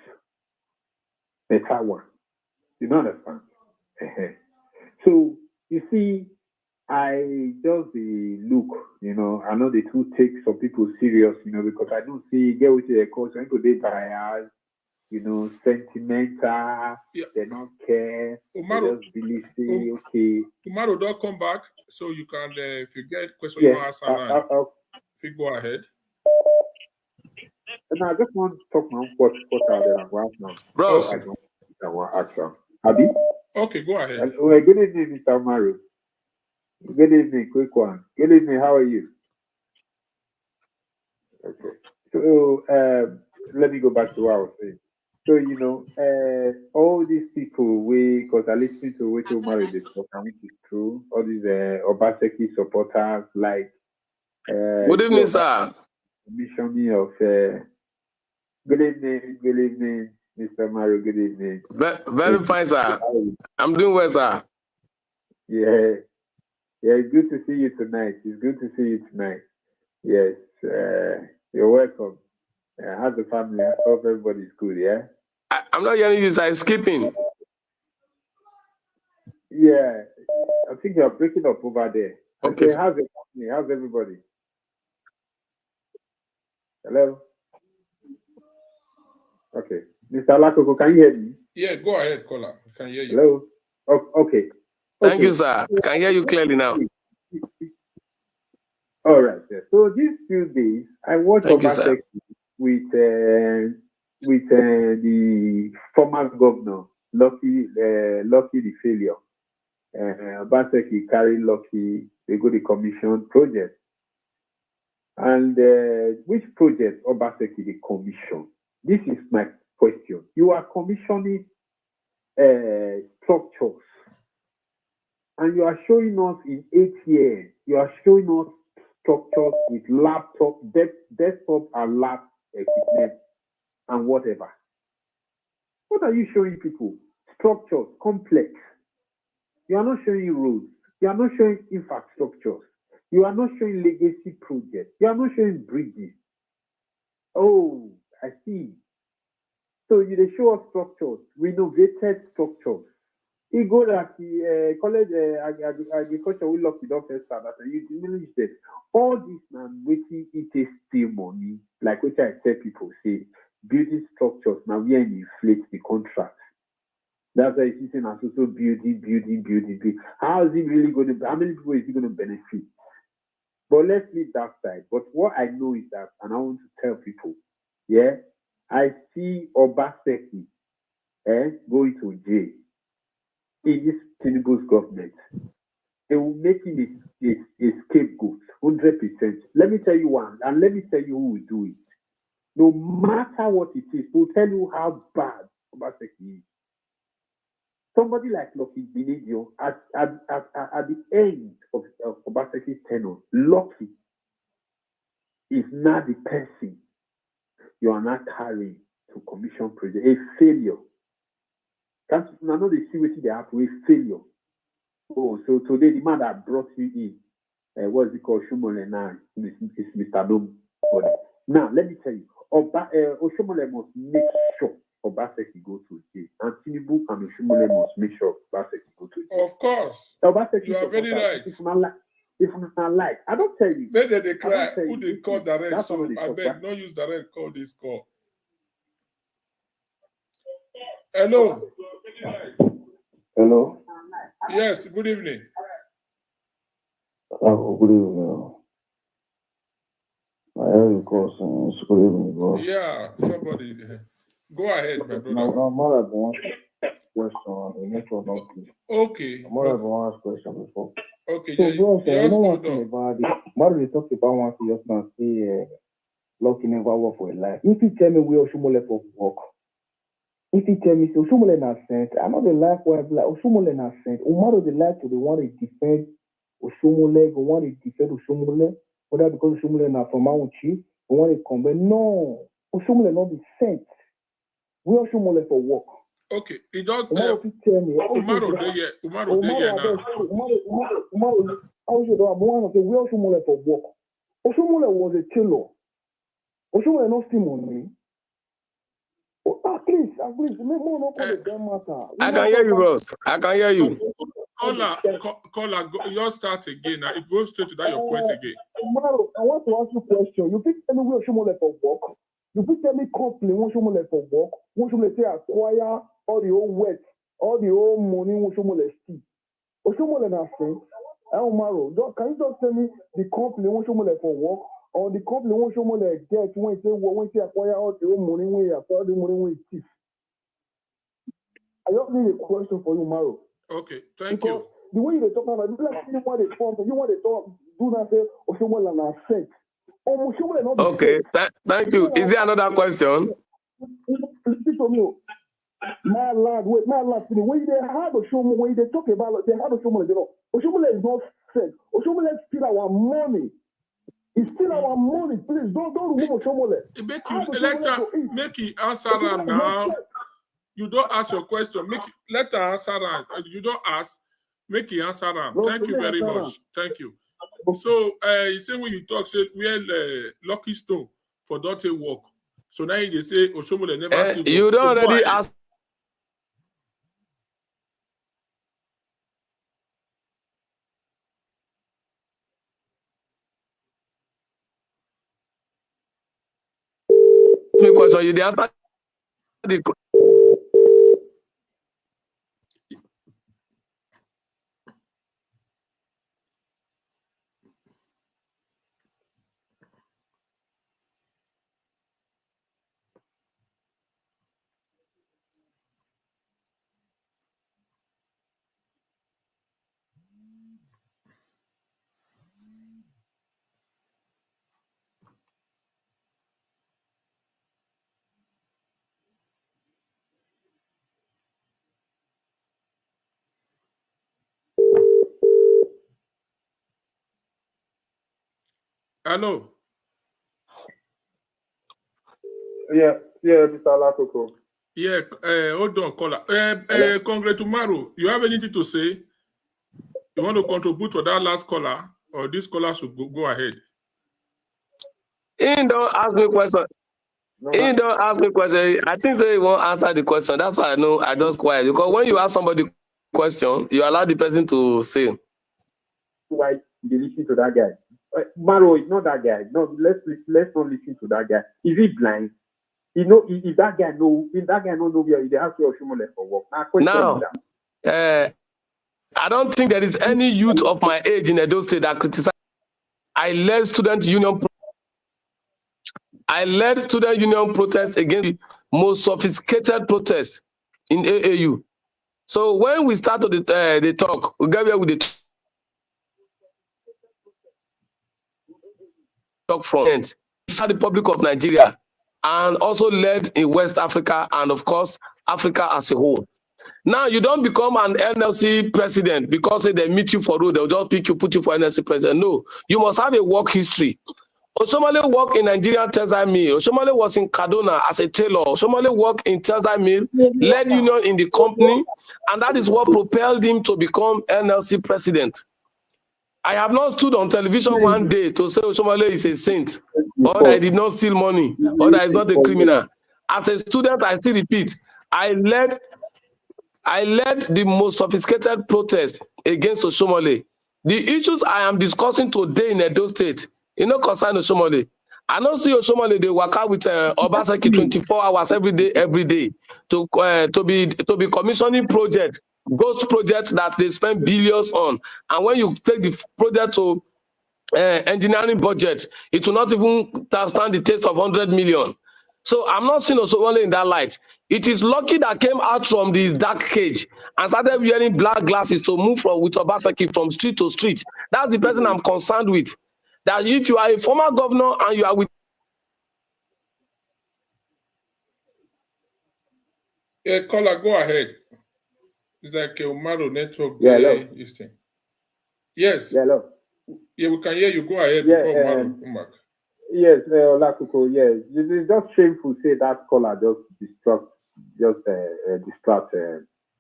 Better one. You don't understand? So, you see, I just look, I know the two take some people serious, because I don't see, get what they call, some people they bias, sentimental, they don't care, Umaru, they just believe, say, okay. Umaru, don't come back, so you can, if you get question, you ask online. If you go ahead. And I just want to talk now what out there and what now. Bros. I don't want action. Abi? Okay, go ahead. Well, good evening, Mr. Maru. Good evening, quick one. Good evening, how are you? Okay. So let me go back to what I was saying. So, you know, all these people, because I listened to what you married this talk, and which is true, all these Obaseki supporters, like Good evening, sir. Missioning of good evening, Mr. Mario, good evening. Very fine, sir. I'm doing well, sir. Yeah, it's good to see you tonight. It's good to see you tonight. Yes, you're welcome. How's the family? I hope everybody's good, yeah? I'm not hearing you, sir. Skipping. Yeah, I think you're breaking up over there. Okay. Okay, how's the family? How's everybody? Hello? Okay. Mr. Lakoko, can you hear me? Yeah, go ahead, caller. I can hear you. Hello? Okay. Thank you, sir. I can hear you clearly now. All right. Sir. So these few days, I watched Obaseki with the former governor, Lucky the failure. Obaseki carried Lucky, they go the commission project. And which project Obaseki the commission? This is my question. You are commissioning structures, and you are showing us in 8 years, you are showing us structures with laptop, desktop and lab equipment and whatever. What are you showing people? Structures, complex. You are not showing roads. You are not showing infrastructures. You are not showing legacy projects. You are not showing bridges. Oh, I see. So you they show us structures, renovated structures. You go at the college agriculture, we lock it up first that you diminish that. All this now waiting it is still money. Like what I tell people say, building structures now we inflate the contract. That's why it's saying as also building. How is it really going to? How many people is it going to benefit? But let's leave that side. But what I know is that, and I want to tell people, yeah, I see Obaseki going to jail in this Tinubu's government. They will make him a scapegoat, 100%. Let me tell you one, and let me tell you who will do it. No matter what it is, we'll tell you how bad Obaseki is. Somebody like Lucky Binidio, at the end of Obaseki's tenure, Lucky is not the person you are not carrying to commission project, a failure. That's now they see what they have to a failure. Oh, so today the man that brought you in, what is it called? Shumole now is Mr. Nobody. Now let me tell you, Oshomole must make sure Obaseki go to jail, and Tinubu and Oshomole must make sure Obaseki go to jail. Of course, Obaseki you are very right. If not like, I don't tell you. Maybe they cry. Who they call direct? So I beg, don't use direct. Call this call. Hello. Hello. Yes. Good evening. Oh, good evening. I hear you call saying it's good evening, bro. Yeah, somebody. Go ahead, my brother. No, more than one question. The network not clear. Okay. More than one question before. Okay. So, Yeah, bro, you you know one hold thing on. about it. More they talk about one thing just now. Say, lucky never work for a life. If you tell me we Oshomole for work, if you tell me so Oshomole na sent, I know the life where like Oshomole na sent. Umaro the life to the one to defend Oshomole, go want to defend Oshomole, whether because Oshomole na from our chief, we want to come. But no, Oshomole not be sent. We Oshomole for work. Okay, it don't. Umaro tell me. Umaro dey here. Umaro dey here now. Umaro. I should have one say we Oshomole for work. Oshomole was a tailor. Oshomole not steal money. At least, make more no call the damn matter. I can hear you, bros. I can hear you. Caller, you start again. Now it goes straight to that your point again. Umaro, I want to ask you a question. You pick tell me where Oshomole for work. You pick tell me company when Oshomole for work. When Oshomole say acquire all the old wealth, all the old money when Oshomole steal. Oshomole na sent. Umaro, can you just tell me the company when Oshomole for work? or the company won't show more like get when they acquire all the money when acquire the money when thief. I just need a question for you, Maro. Okay, thank because you. The way you talk about it, like you want to form, you want to talk, do not say, or someone like that. Okay, thank you. Is there another question? Listen to me. My lad, the way they have a show, when they talk about they have a show, Oshomole is not fake. Oshomole steal our money. He steal our money. Please don't remove Oshomole. Make you answer her now. You don't ask your question. Let her answer her. You don't ask. Make you answer her. Thank you very much. Thank you. So you say when you talk, say we are lucky stone for dirty work. So now they say Oshomole never steal work. You don't already ask. Question. You the answer. Hello. Yeah, Mr. Lakoko. Yeah, hold on, caller. Congress tomorrow. You have anything to say? You want to contribute to that last caller, or this caller should go ahead? He don't ask me question. He don't ask me question. I think they won't answer the question. That's why I know I just quiet. Because when you ask somebody question, you allow the person to say. Why you listen to that guy? Maro is not that guy. No, let's not listen to that guy. Is he blind? If that guy know where they ask you Oshomole for work. Now, I don't think there is any youth of my age in Edo State that criticize. I led student union protests against the most sophisticated protests in AAU. So when we start the talk, we get where with the talk from the Republic of Nigeria, and also led in West Africa and of course Africa as a whole. Now you don't become an NLC president because they meet you for road, they'll just pick you, put you for NLC president. No, you must have a work history. Oshomole worked in Nigerian textile mill. Oshomole was in Kaduna as a tailor. Oshomole worked in textile mill, led union in the company, and that is what propelled him to become NLC president. I have not stood on television one day to say Oshomole is a saint, or that I did not steal money, or that I is not a criminal. As a student, I still repeat, I led the most sophisticated protest against Oshomole. The issues I am discussing today in Edo State, concern Oshomole. I don't see Oshomole they work out with Obaseki 24 hours every day to be commissioning projects, ghost projects that they spend billions on. And when you take the project to engineering budget, it will not even stand the taste of 100 million. So I'm not seeing Oshomole in that light. It is Lucky that came out from this dark cage and started wearing black glasses to move with Obaseki from street to street. That's the person I'm concerned with. That if you are a former governor and you are with Caller, go ahead. It's like a Maro network. Yeah, hello. Yes. Yeah, hello. Yeah, we can hear you. Go ahead before Maro come back. Yes, Lakoko, yes. It's just shameful to say that caller just distract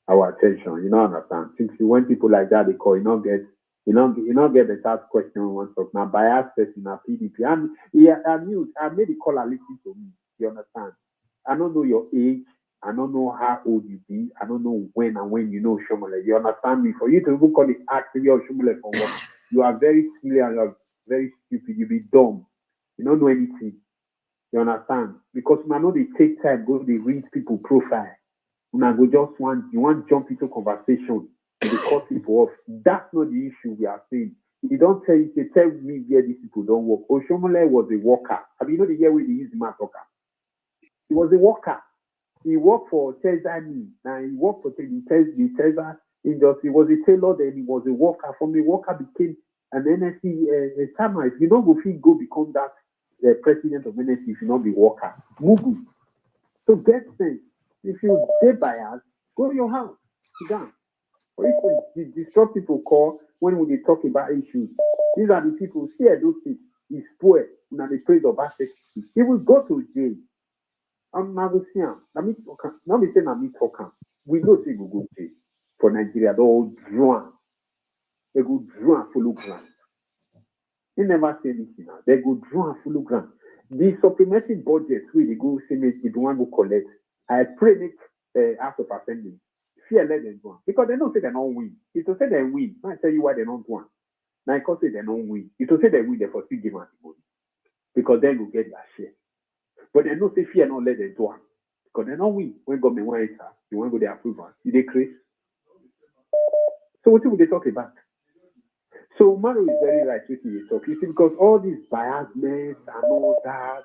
our attention. You know, understand? Since when people like that they call, you don't get the third question we want to talk now. Bias person na PDP. And I made the caller listen to me. You understand? I don't know your age. I don't know how old you be. I don't know when you know Oshomole. You understand me? For you to even call it active Oshomole for what? You are very silly and you are very stupid. You be dumb. You don't know anything. You understand? Because you know they take time, go they read people profile. You go you want jump into conversation and they cut people off. That's not the issue we are saying. He don't tell you, tell me where these people don't work. Oshomole was a worker. Have you know the year where they use the worker? He was a worker. He worked for Tesani. Now he worked for the Tesla industry. He was a tailor, then he was a worker. From the worker became an NSC farmer. If you don't go become that president of NSC, if you not be worker. Mugu. So get sense. If you get biased, go to your house. Sit down. For instance, the disrupt people call when they talk about issues. These are the people, see Edo State, he's poor, now they praise of Seki. He will go to jail. I'm not going to see him. Now me say na me talk him. We know say he will go to jail. For Nigeria, they all drown. They go drown follow ground. He never say anything now. They go drown follow ground. The supplementary budget where they go say if you want to collect, I pray make House of Assembly. Fear let them go. Because they don't say they don't win. It will say they win. I tell you why they don't win. Now I can say they don't win. It will say they win, they for still give us the money. Because then you get their share. But they don't say fear not let them do it. Because they don't win. When government want it, you want to go their approval. You they crazy. So what will they talk about? So Maro is very right with you talk. You see, because all these biasness and all that,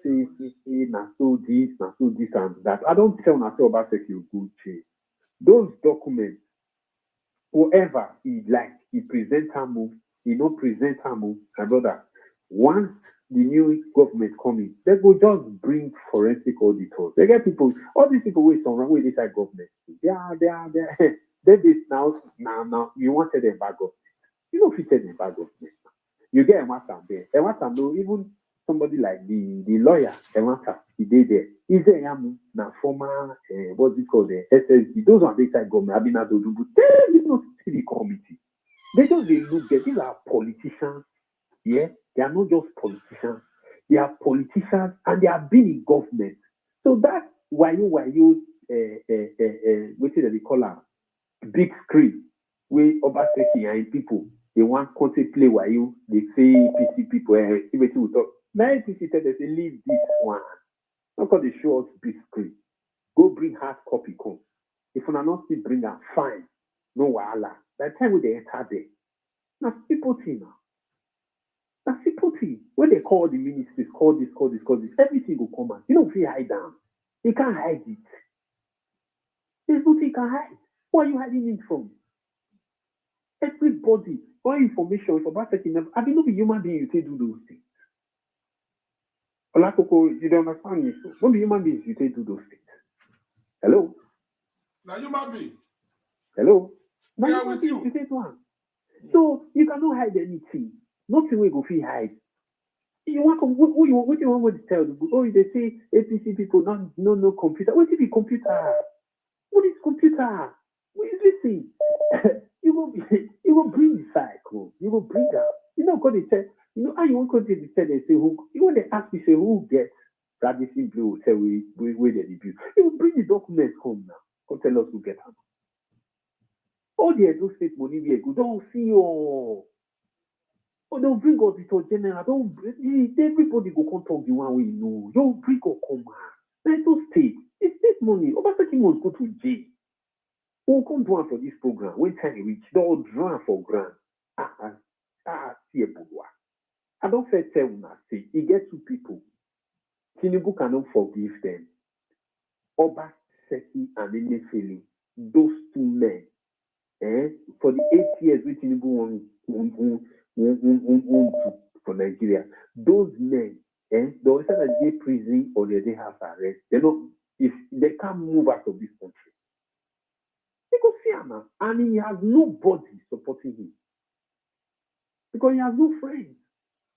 say, na so this and that. I don't tell myself about Seki good change. Those documents, whoever he like, he present her move, he don't present her move, my brother. Once the new government coming, they go just bring forensic auditors. They get people, all these people with some wrong with this government. They now you want to tell them about government. You don't fit tell them about government. You get a matter there. A matter no, even somebody like the lawyer, a matter, he did there. Is there now former what's it called the SSD? Those are the type government. I've been able to do. They don't see the committee. They just they look there. These are politicians. Yeah, they are not just politicians. They are politicians and they have been in government. So that's why you what they call a big screen where over Seki and people they want to play while you they say PC people see what you talk. Now PC tell they say leave this one. Not because they show us big screen. Go bring hard copy come. If you not still bring a fine, no wahala. By the time we they enter there, now people thing now. Now people thing. When they call the ministries, call this, everything will come out. You don't feel hide down. You can't hide it. There's nothing you can hide. Why are you hiding it from? Everybody, all information for that second, I didn't know the human being you can do those things. Olakoko, you don't understand me. So, not the human beings you can do those things. Hello? Now human being. Hello? We are with you. You take one. So you cannot hide anything. Nothing will go free hide. You want what you want to tell them? Oh, they say APC people no computer. What is the computer? What is computer? Listen, you will bring the cycle. You will bring that. You know, because they say, you know, how you want to say they say who you want to ask you say who gets that this blue say we the debut. You will bring the documents home now. Come tell us who get them. All the Edo State money we go. Don't see oh. Oh, don't bring us the general. Don't everybody go come talk the one we know. Don't bring us come out. Edo State. It's state money. Obaseki must go to jail. Who come do for this program? When time reach, don't drown for grant. See a bourgeois. I don't say tell una say he get two people. Tinubu cannot forgive them. Oba Seki and Emefiele, those two men, for the 8 years which Tinubu won for Nigeria, those men, they always say that they prison or they have arrest. They know if they can't move out of this country. Because Fiana, and he has nobody supporting him. Because he has no friends.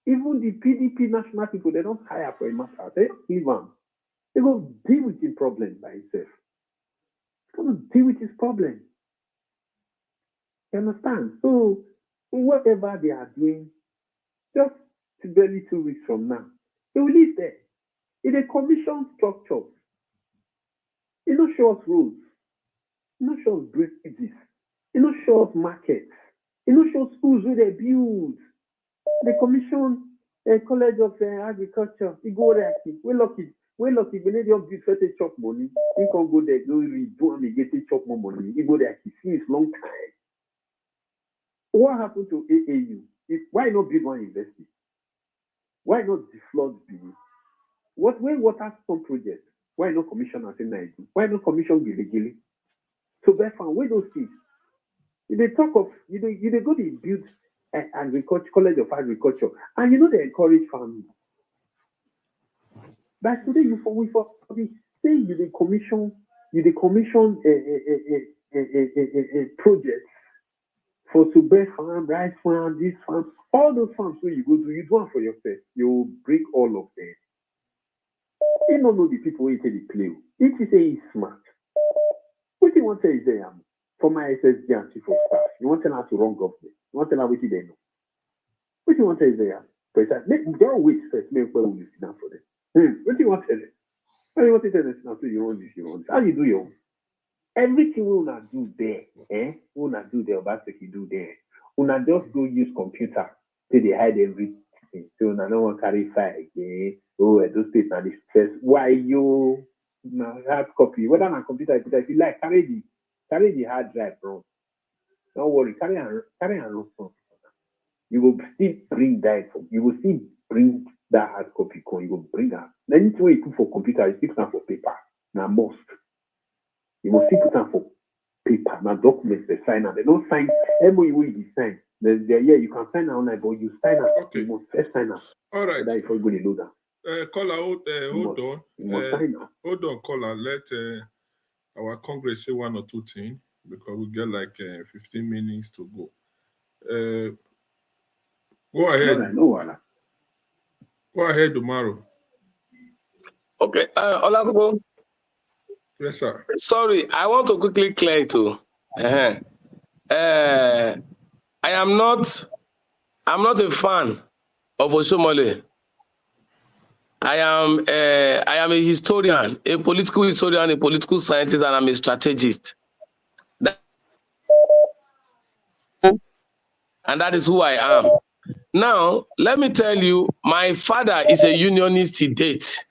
Even the PDP national people, they don't hire for a matter. They don't leave him. They go deal with his problem by himself. They going to deal with his problem. You understand? So, whatever they are doing, just barely 2 weeks from now, they will leave there. In a commission structure, it don't show us roads. It don't show us bridges. It don't show us markets. It don't show schools where they build. The commission college of agriculture. You go there. We're lucky. When they don't build for chop money, you can go there, go redo and get chop more money. You go there. See it's long time. What happened to AAU? Why not build one university? Why not deflood Benin? When water some projects? Why not commission as in Nigeria? Why not commission Gili? So therefore, where those things? They talk of they go to build agriculture, college of agriculture, and they encourage farming. But today we say you commission a project for to farm, rice farm, this farm, all those farms where you go to, you do it for yourself. You break all of them. You don't know the people who they play. If you say he's smart, what you want to say is there for my SSG and chief of staff. You want to tell her to run government. You want to tell her what they know. What you want to say is there? Don't wait first. Make sure we sit down for them. What do you want to tell them? What do you want to tell them? Now, so you run this, you run this. How you do your own? Everything we wanna do there, we wanna do there, about Seki do there. Una just go use computer till they hide everything. So una no one carry file again. Oh, Edo State na the stress. Why you hard copy? Whether na computer, if you like, carry the hard drive, bro. Don't worry, carry and run from. You will still bring that. You will still bring that hard copy. You will bring that. Anything you put for computer, you still for paper. Now must. You must still put them for paper. Now documents they sign. They don't sign. MOU will be signed. You can sign online, but you sign up. Okay. You must first sign up. All right. That before you go to load them. Caller, hold on. You must sign up. Hold on, caller. Let our Congress say one or two things because we get like 15 minutes to go. Go ahead. No. Go ahead tomorrow. Okay. Olakubo. Yes, sir. Sorry, I want to quickly clear it too. I am not a fan of Oshiomhole. I am a historian, a political historian, a political scientist, and I'm a strategist. And that is who I am. Now, let me tell you, my father is a unionist to date.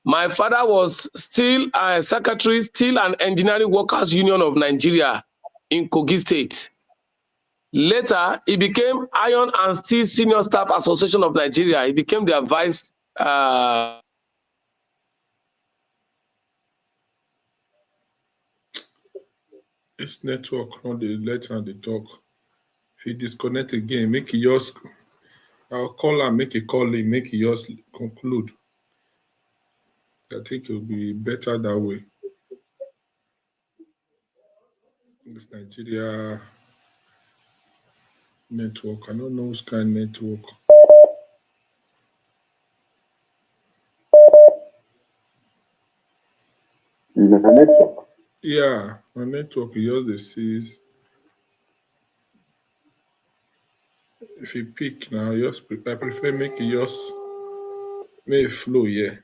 My father was still a secretary, still an engineering workers union of Nigeria in Kogi State. Later, he became Iron and Steel Senior Staff Association of Nigeria. He became their vice. This network, not the letter and the talk. If you disconnect again, make it yours. I'll call and make a call in, make it yours conclude. I think it will be better that way. This Nigeria network. I don't know which kind of network. Network. Yeah, my network yours the sees. If you pick now, yours I prefer make yours may flow, yeah.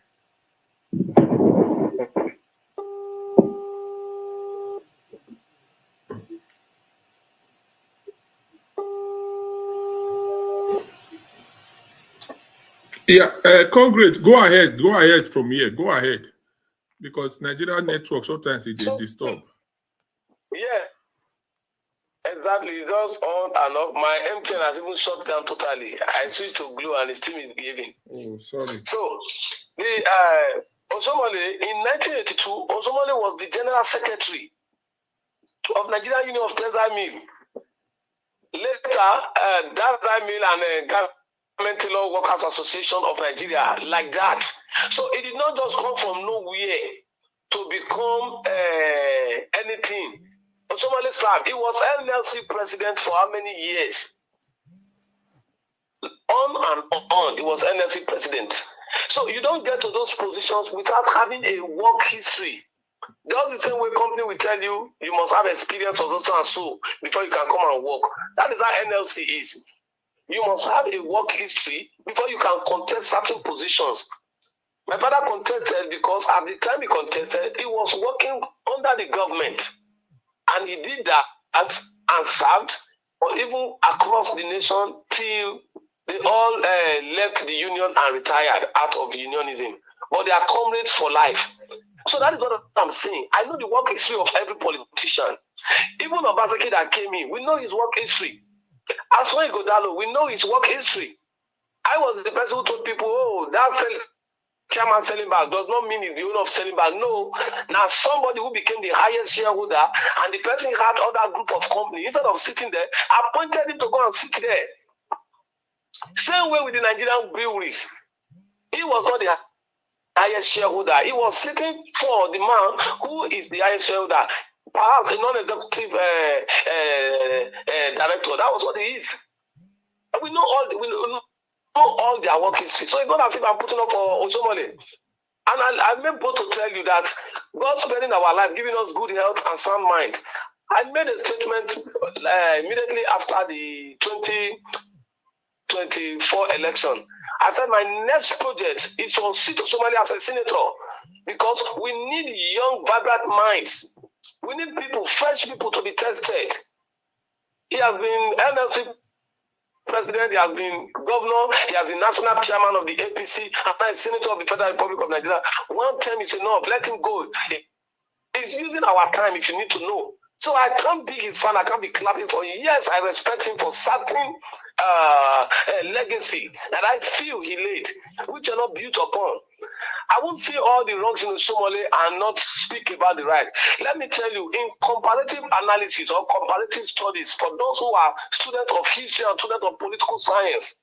Yeah, Congress, go ahead from here. Go ahead. Because Nigeria network sometimes it disturb. Yeah, exactly. It's just on and off. My MTN has even shut down totally. I switched to Glue and the steam is behaving. Oh, sorry. So, the Oshiomhole, in 1982, Oshiomhole was the general secretary of Nigerian Union of Textile Mill. Later, that mill and Government Law Workers Association of Nigeria, like that. So it did not just come from nowhere to become anything. Oshiomhole served. He was NLC president for how many years? On and on, he was NLC president. So you don't get to those positions without having a work history. Just the same way company will tell you, you must have experience of so and so before you can come and work. That is how NLC is. You must have a work history before you can contest certain positions. My father contested because at the time he contested, he was working under the government. And he did that and served, or even across the nation till they all left the union and retired out of unionism. But they are comrades for life. So that is what I'm saying. I know the work history of every politician. Even Obaseki that came in, we know his work history. Aswan Godalo, we know his work history. I was the person who told people, oh, that's chairman selling back does not mean he's the owner of selling back. No, now somebody who became the highest shareholder and the person had other group of company, instead of sitting there, appointed him to go and sit there. Same way with the Nigerian breweries. He was not the highest shareholder. He was sitting for the man who is the highest shareholder, perhaps a non-executive director. That was what he is. We know all their work history. So it's not as if I'm putting up for Osomole. And I made both to tell you that God spending our life, giving us good health and sound mind. I made a statement immediately after the 2024 election. I said my next project is to sit Somalia as a senator because we need young, vibrant minds. We need people, fresh people to be tested. He has been NLC president, he has been governor, he has been national chairman of the APC, and now he's senator of the Federal Republic of Nigeria. One term is enough. Let him go. He's using our time, if you need to know. So I can't be his fan. I can't be clapping for him. Yes, I respect him for certain legacy that I feel he laid, which are not built upon. I won't see all the wrongs in the Somali and not speak about the right. Let me tell you, in comparative analysis or comparative studies, for those who are students of history and students of political science,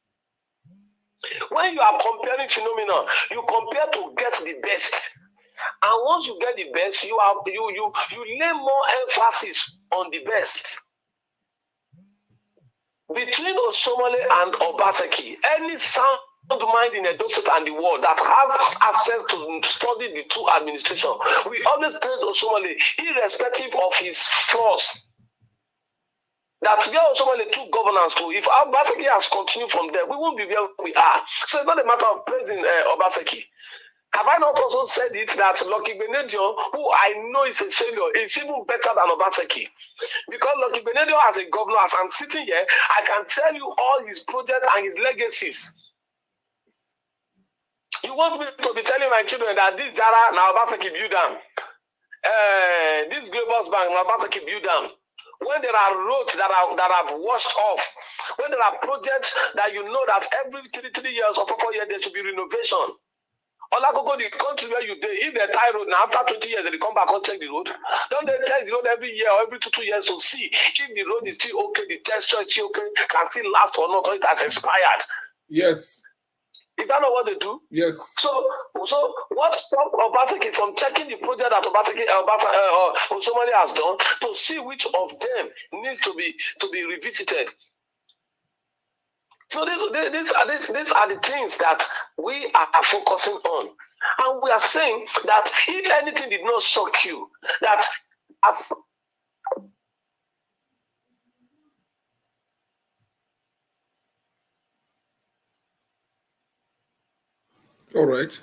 when you are comparing phenomena, you compare to get the best. And once you get the best, you lay more emphasis on the best. Between Osomole and Obaseki, any sound mind in Edo State and the world that has access to study the two administration, we always praise Osomole, irrespective of his flaws. That where Osomole took governance to, if Obaseki has continued from there, we won't be where we are. So it's not a matter of praising Obaseki. Have I not also said it that Lucky Benedio, who I know is a failure, is even better than Obaseki? Because Lucky Benedio as a governor, as I'm sitting here, I can tell you all his projects and his legacies. You want me to be telling my children that this Jara, now Obaseki build them. This Global Bank, now Obaseki build them. When there are roads that have washed off, when there are projects that you know that every 3 years or 4 years there should be renovation. Olakoko, the country where you did, if they tie road now after 20 years, they come back and check the road. Don't they test the road every year or every 2 years to see if the road is still okay, the texture is still okay, can still last or not, or it has expired? Yes. Is that not what they do? Yes. So what stopped Obaseki from checking the project that Osomole has done to see which of them needs to be revisited? So these are the things that we are focusing on. And we are saying that if anything did not shock you, that as all right.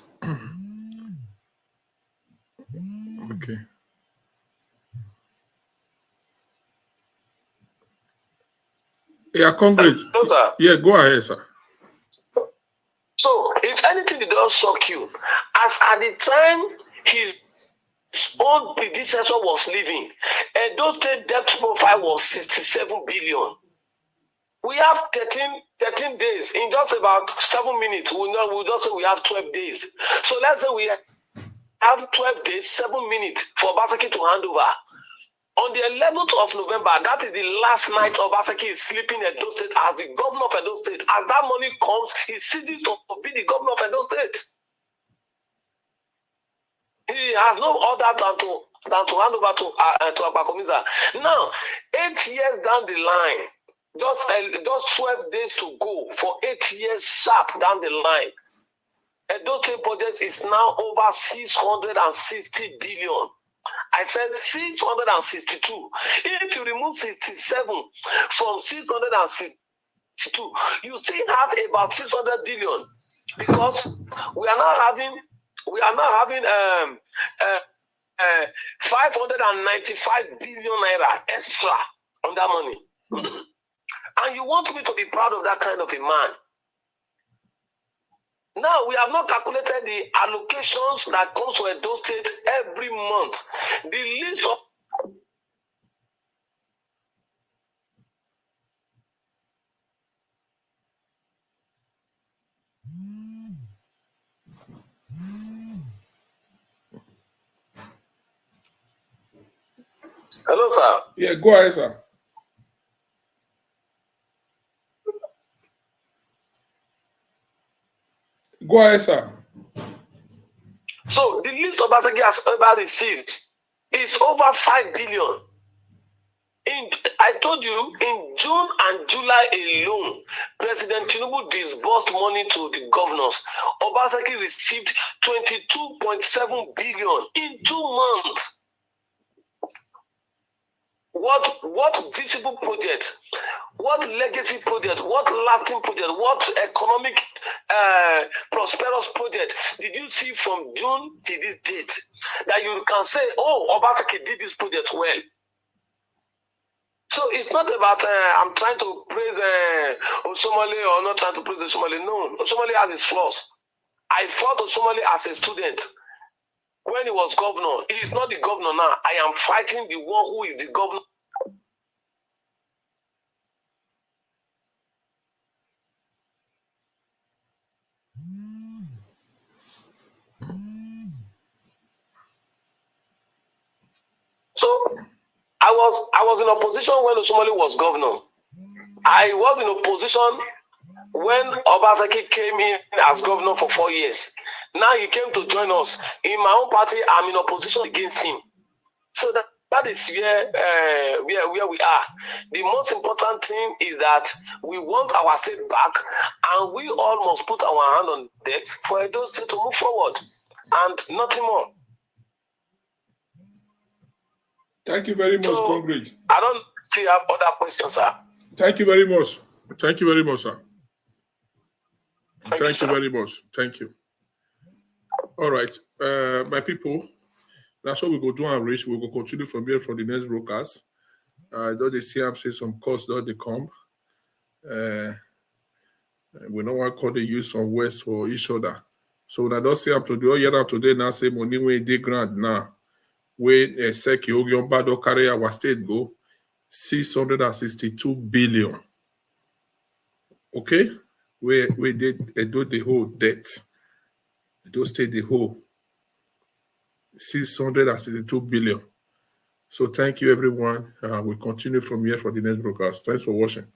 Okay. Yeah, Congress. No, sir. Yeah, go ahead, sir. So, if anything did not shock you, as at the time his own predecessor was leaving, Edo State debt profile was 67 billion. We have 13 days. In just about 7 minutes, we'll just say we have 12 days. So let's say we have 12 days, 7 minutes for Obaseki to hand over. On the 11th of November, that is the last night Obaseki is sleeping at Edo State as the governor of Edo State. As that money comes, he ceases to be the governor of Edo State. He has no other than to hand over to Abakomiza. Now, 8 years down the line, just 12 days to go for 8 years sharp down the line. Edo State project is now over 660 billion. I said 662. If you remove 67 from 662, you still have about 600 billion because we are now having 595 billion naira extra on that money. And you want me to be proud of that kind of a man? Now, we have not calculated the allocations that comes to Edo State every month. The list of Hello, sir. Yeah, go ahead, sir. Go ahead, sir. So the list Obaseki has ever received is over 5 billion. I told you, in June and July alone, President Tinubu disbursed money to the governors. Obaseki received 22.7 billion in 2 months. What visible project, what legacy project, what lasting project, what economic prosperous project did you see from June to this date that you can say, oh, Obaseki did this project well? So it's not about I'm trying to praise Osomole or not trying to praise Osomole. No, Osomole has his flaws. I fought Osomole as a student when he was governor. He is not the governor now. I am fighting the one who is the governor. So I was in opposition when Osomole was governor. I was in opposition when Obaseki came in as governor for 4 years. Now he came to join us. In my own party, I'm in opposition against him. So that is where we are. The most important thing is that we want our state back, and we all must put our hand on deck for Edo State to move forward, and nothing more. Thank you very much, Congress. I don't still have other questions, sir. Thank you very much. Thank you very much, sir. Thank you sir. very much. Thank you. All right, my people, that's what we go do and reach. We will continue from here for the next broadcast. Though they see I'm say some costs, though they come. We don't want to call the use some words for each other. So when I don't say up to the year up today, now say money when they grant now. When Seki Ogion Bado carry our state go 662 billion. Okay? We did do the whole debt. Edo State the whole 662 billion. So thank you everyone. We'll continue from here for the next broadcast. Thanks for watching.